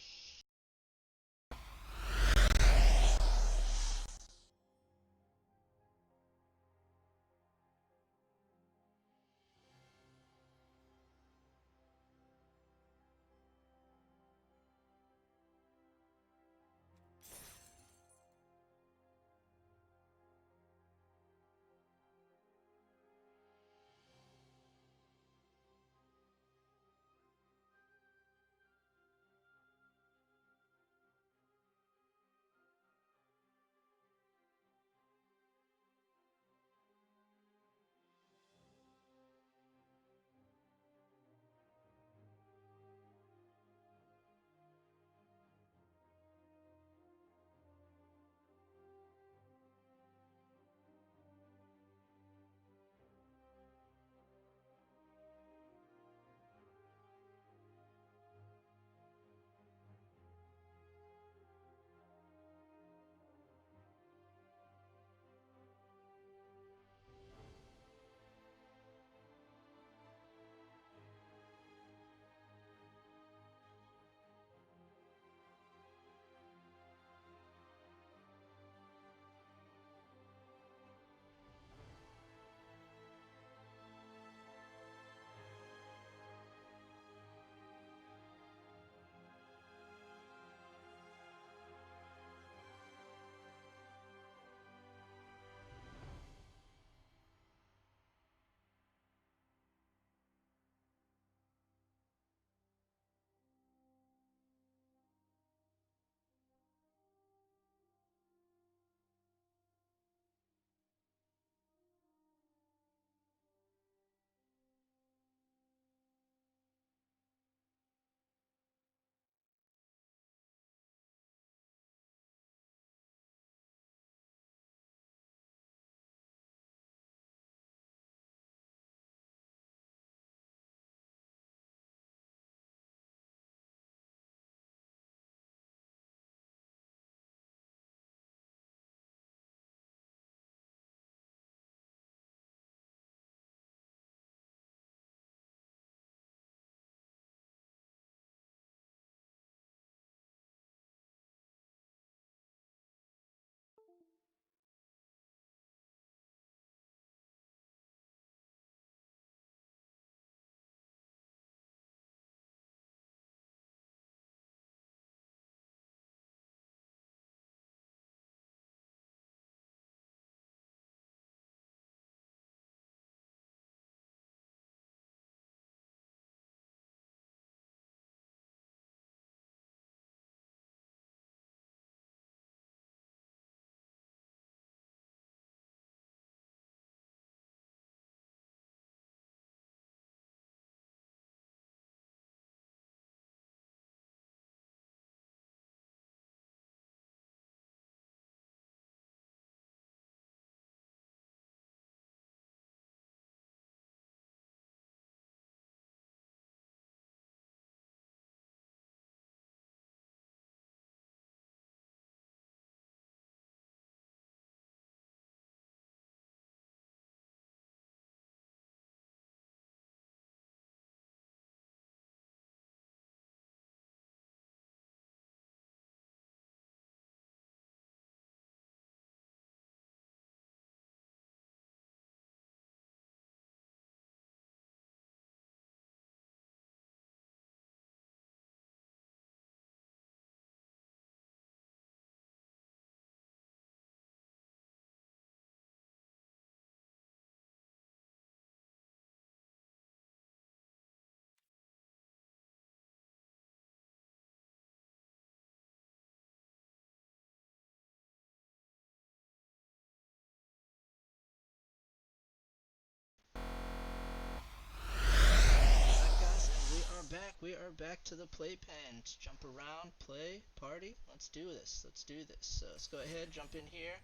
Alright, guys, and we are back. We are back to the playpen. Jump around, play, party. Let's do this. Let's do this. So let's go ahead, jump in here.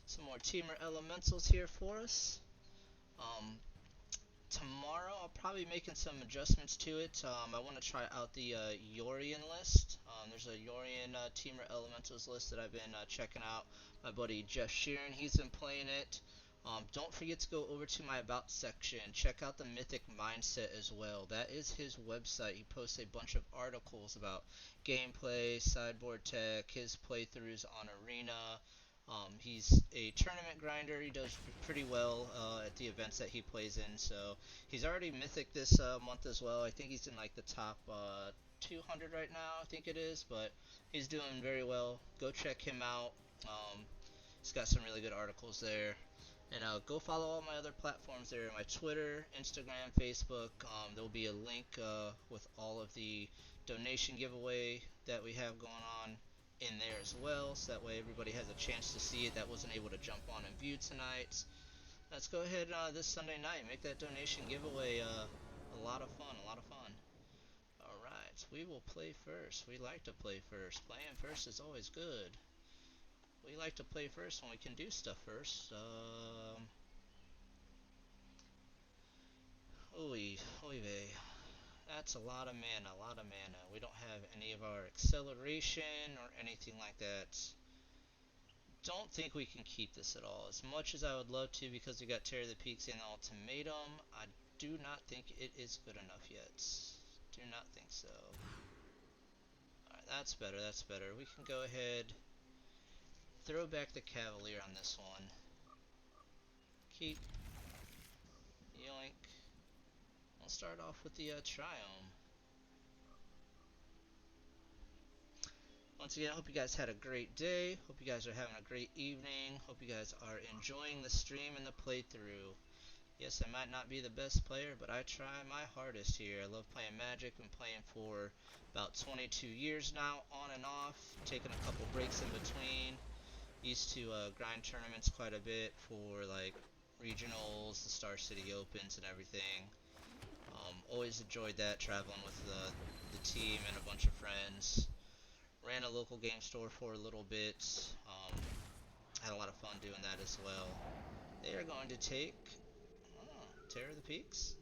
Some more Temur Elementals here for us. Um, Tomorrow I'll probably be making some adjustments to it. I want to try out the Yorian list. There's a Yorian Temur Elementals list that I've been checking out. My buddy Jeff Sheeran, he's been playing it. Don't forget to go over to my About section. Check out the Mythic Mindset as well. That is his website. He posts a bunch of articles about gameplay, sideboard tech, his playthroughs on Arena. He's a tournament grinder. He does pretty well at the events that he plays in. So he's already Mythic this month as well. I think he's in like the top 200 right now, I think it is. But he's doing very well. Go check him out. He's got some really good articles there. And go follow all my other platforms there, my Twitter, Instagram, Facebook. There will be a link with all of the donation giveaway that we have going on in there as well, so that way everybody has a chance to see it that wasn't able to jump on and view tonight. Let's go ahead this Sunday night, make that donation giveaway a lot of fun, a lot of fun. Alright, we will play first. We like to play first. Playing first is always good. We like to play first when we can do stuff first. Oy, oy vey. That's a lot of mana, a lot of mana. We don't have any of our acceleration or anything like that. Don't think we can keep this at all. As much as I would love to because we got Terror of the Peaks and Ultimatum, I do not think it is good enough yet. Do not think so. Alright, that's better, that's better. We can go ahead, throw back the Cavalier on this one. Keep. Yoink. We'll start off with the Triome. Once again, I hope you guys had a great day. Hope you guys are having a great evening. Hope you guys are enjoying the stream and the playthrough. Yes, I might not be the best player, but I try my hardest here. I love playing Magic. Been playing for about 22 years now, on and off. Taking a couple breaks in between. Used to grind tournaments quite a bit for like regionals, the Star City Opens, and everything. Always enjoyed that, traveling with the team and a bunch of friends. Ran a local game store for a little bit. Had a lot of fun doing that as well. They are going to take Terror of the Peaks.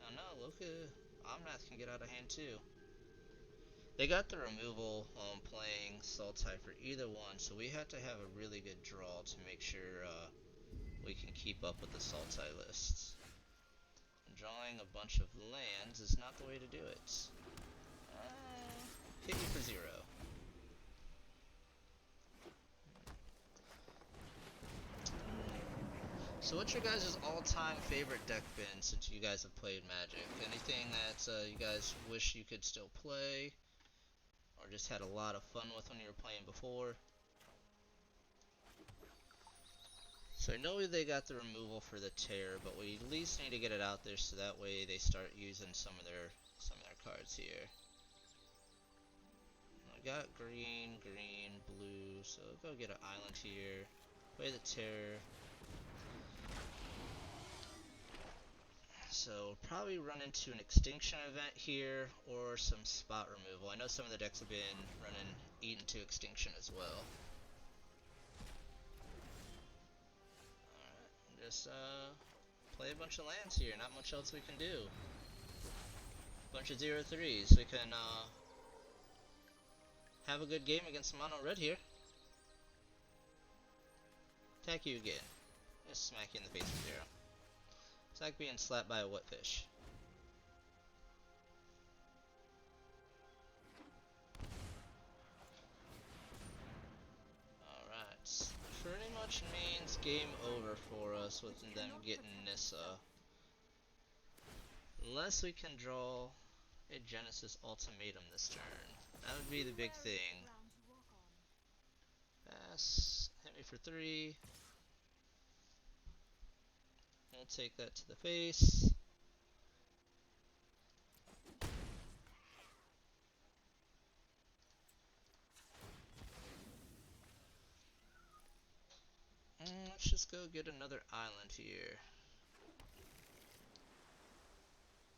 Oh no, look, Omnath can get out of hand too. They got the removal playing Sultai for either one, so we have to have a really good draw to make sure we can keep up with the Sultai lists. Drawing a bunch of lands is not the way to do it. Hit you for 0. So what's your guys' all-time favorite deck been since you guys have played Magic? Anything that you guys wish you could still play? Or just had a lot of fun with when you were playing before? So I know they got the removal for the Terror, but we at least need to get it out there so that way they start using some of their cards here. I got green, green, blue, so go get an island here. Play the Terror. So probably run into an extinction event here or some spot removal. I know some of the decks have been running Eaten to Extinction as well. Alright, just play a bunch of lands here, not much else we can do. Bunch of 0-3s, we can have a good game against Mono Red here. Attack you again. Just smack you in the face with 0. It's like being slapped by a wet fish. Alright. Pretty much means game over for us with them getting Nissa. Unless we can draw a Genesis Ultimatum this turn. That would be the big thing. Pass. Hit me for 3. We'll take that to the face. Let's just go get another island here.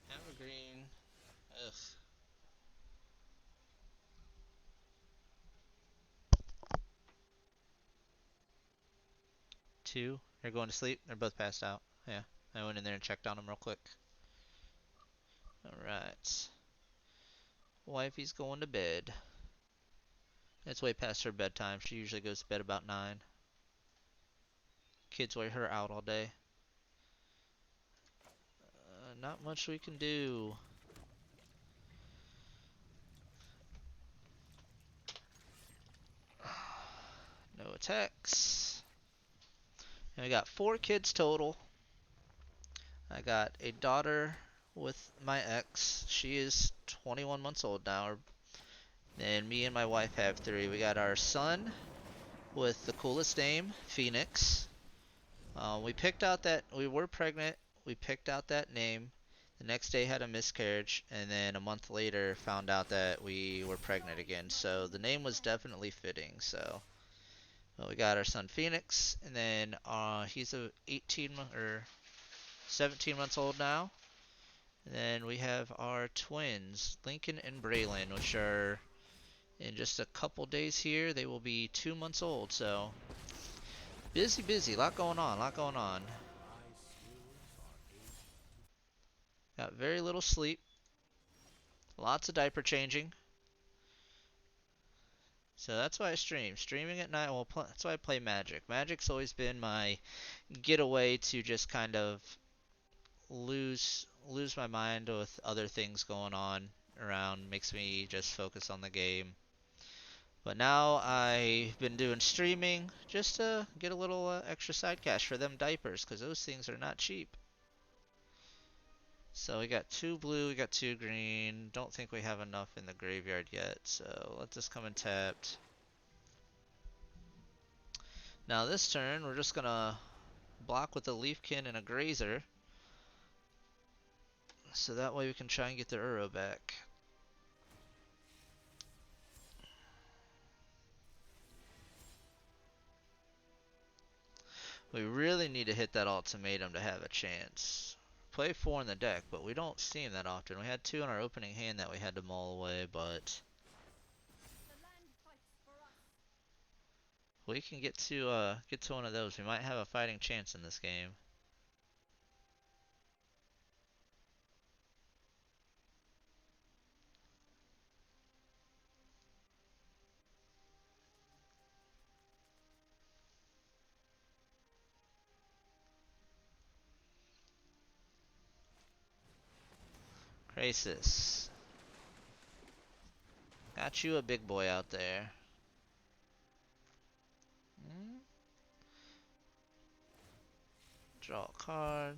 Have a green. Ugh. Two. They're going to sleep. They're both passed out. Yeah. I went in there and checked on them real quick. Alright. Wifey's going to bed. It's way past her bedtime. She usually goes to bed about 9. Kids wear her out all day. Not much we can do. No attacks. And we got 4 kids total. I got a daughter with my ex. She is 21 months old now. And me and my wife have 3. We got our son with the coolest name, Phoenix. We picked out that we were pregnant. We picked out that name. The next day had a miscarriage, and then a month later found out that we were pregnant again. So the name was definitely fitting. So well, we got our son Phoenix, and then he's a 18 or 17 months old now. And then we have our twins, Lincoln and Braylon, which are in just a couple days here. They will be 2 months old. So busy, busy, lot going on, lot going on. Got very little sleep. Lots of diaper changing. So that's why I stream. Streaming at night, well, that's why I play Magic. Magic's always been my getaway to just kind of lose my mind with other things going on around. Makes me just focus on the game. But now I've been doing streaming just to get a little extra side cash for them diapers, because those things are not cheap. So we got 2 blue, we got 2 green. Don't think we have enough in the graveyard yet, so let this come in tapped. Now this turn, we're just gonna block with a Leafkin and a Grazer, so that way we can try and get the Uro back. We really need to hit that ultimatum to have a chance. Play 4 in the deck, but we don't see him that often. We had 2 in our opening hand that we had to mull away, but we can get to one of those. We might have a fighting chance in this game. Crisis. Got you a big boy out there. Hmm? Draw a card.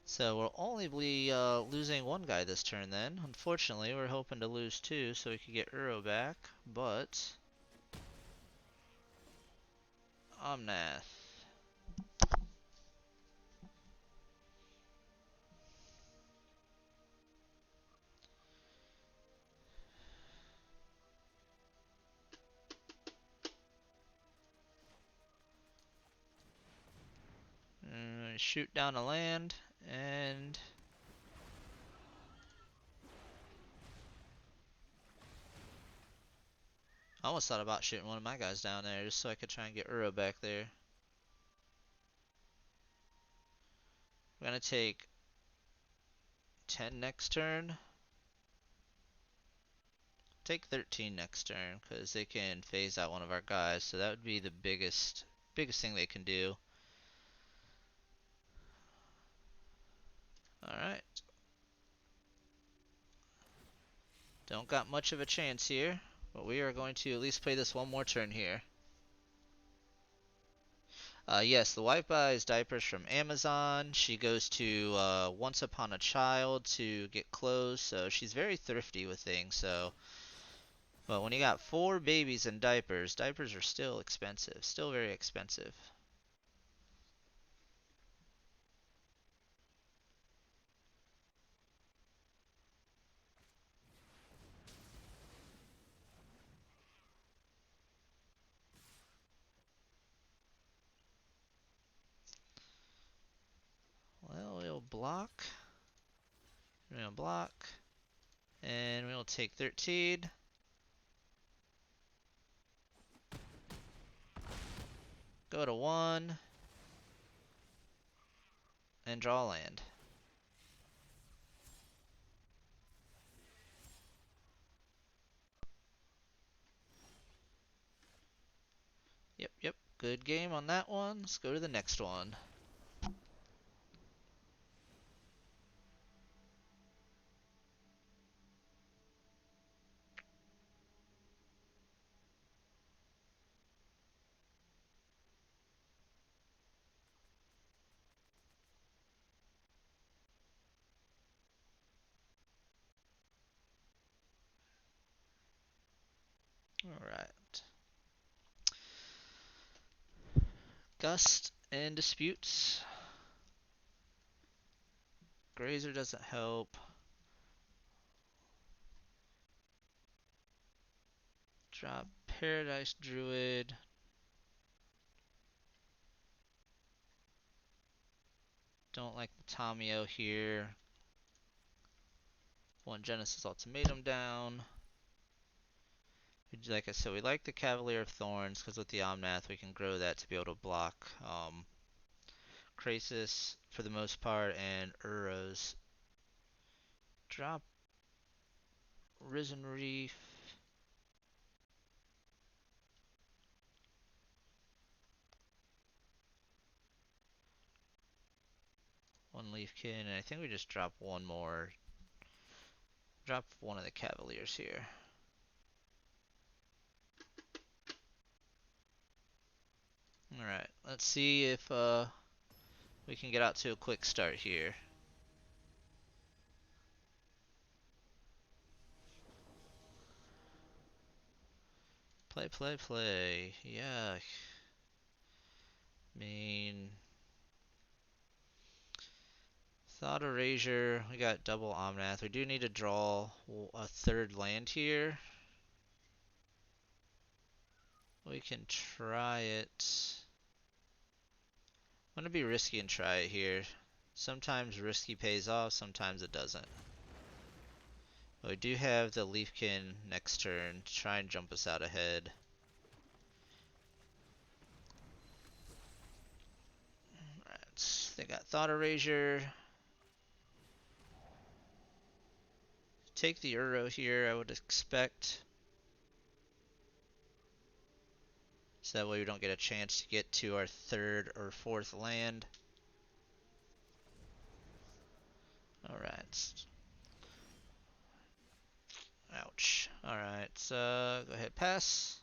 So we'll only be losing 1 guy this turn then. Unfortunately, we're hoping to lose 2 so we could get Uro back, but Omnath. Shoot down a land, and I almost thought about shooting one of my guys down there just so I could try and get Uro back there. We're gonna take 10 next turn. Take 13 next turn because they can phase out one of our guys, so that would be the biggest thing they can do. Alright. Don't got much of a chance here, but we are going to at least play this one more turn here. Yes, the wife buys diapers from Amazon. She goes to Once Upon a Child to get clothes, so she's very thrifty with things. So, but when you got 4 babies and diapers, diapers are still expensive, still very expensive. Well, we'll block. We'll block. And we'll take 13. Go to 1. And draw land. Good game on that one. Let's go to the next one. Alright. Gust and Disputes. Grazer doesn't help. Drop Paradise Druid. Don't like the Tamio here. One Genesis Ultimatum down. Like I said, we like the Cavalier of Thorns because with the Omnath we can grow that to be able to block Krasis for the most part and Uros. Drop Risen Reef. One Leafkin, and I think we just drop one more. Drop one of the Cavaliers here. Alright, let's see if we can get out to a quick start here. Play, play, play. Yeah. Thought Erasure. We got double Omnath. We do need to draw a third land here. We can try it. I'm gonna be risky and try it here. Sometimes risky pays off, sometimes it doesn't. But we do have the Leafkin next turn to try and jump us out ahead. Alright, they got Thought Erasure. Take the Uro here, I would expect. So that way we don't get a chance to get to our third or fourth land. Alright. Ouch. Alright, so go ahead, pass.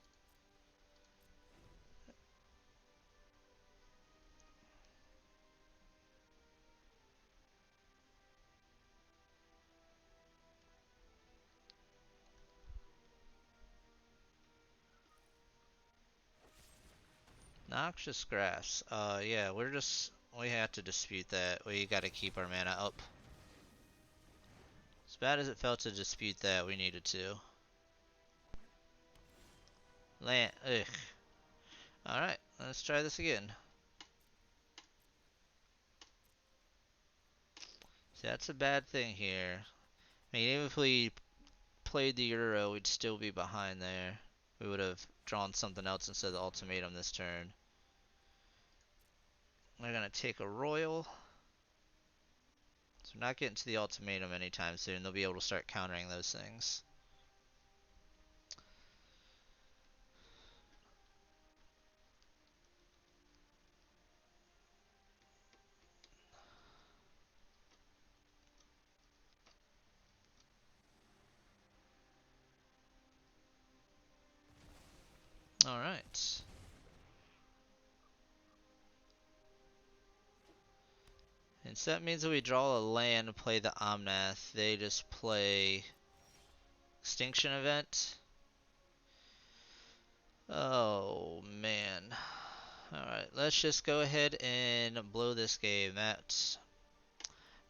Noxious Grass. Yeah, we have to dispute that. We gotta keep our mana up. As bad as it felt to dispute that, we needed to. Land, ugh. Alright, let's try this again. See, that's a bad thing here. I mean, even if we played the Euro, we'd still be behind there. We would have drawn something else instead of the ultimatum this turn. We're gonna take a Royal. So we're not getting to the ultimatum anytime soon. They'll be able to start countering those things. Alright. And so that means that we draw a land to play the Omnath. They just play Extinction Event. Oh, man. Alright, let's just go ahead and blow this game. That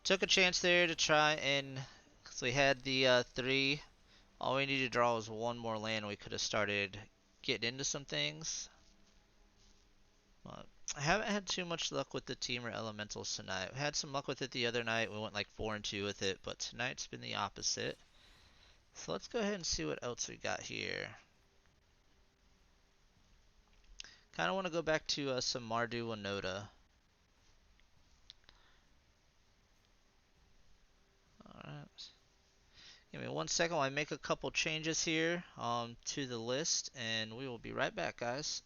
took a chance there to try and... Because we had the 3. All we needed to draw was one more land. We could have started getting into some things. I haven't had too much luck with the Temur Elementals tonight. We had some luck with it the other night. We went like 4-2 with it, but tonight's been the opposite. So let's go ahead and see what else we got here. Kind of want to go back to some Mardu Winota. Alright. Give me 1 second while I make a couple changes here to the list, and we will be right back, guys.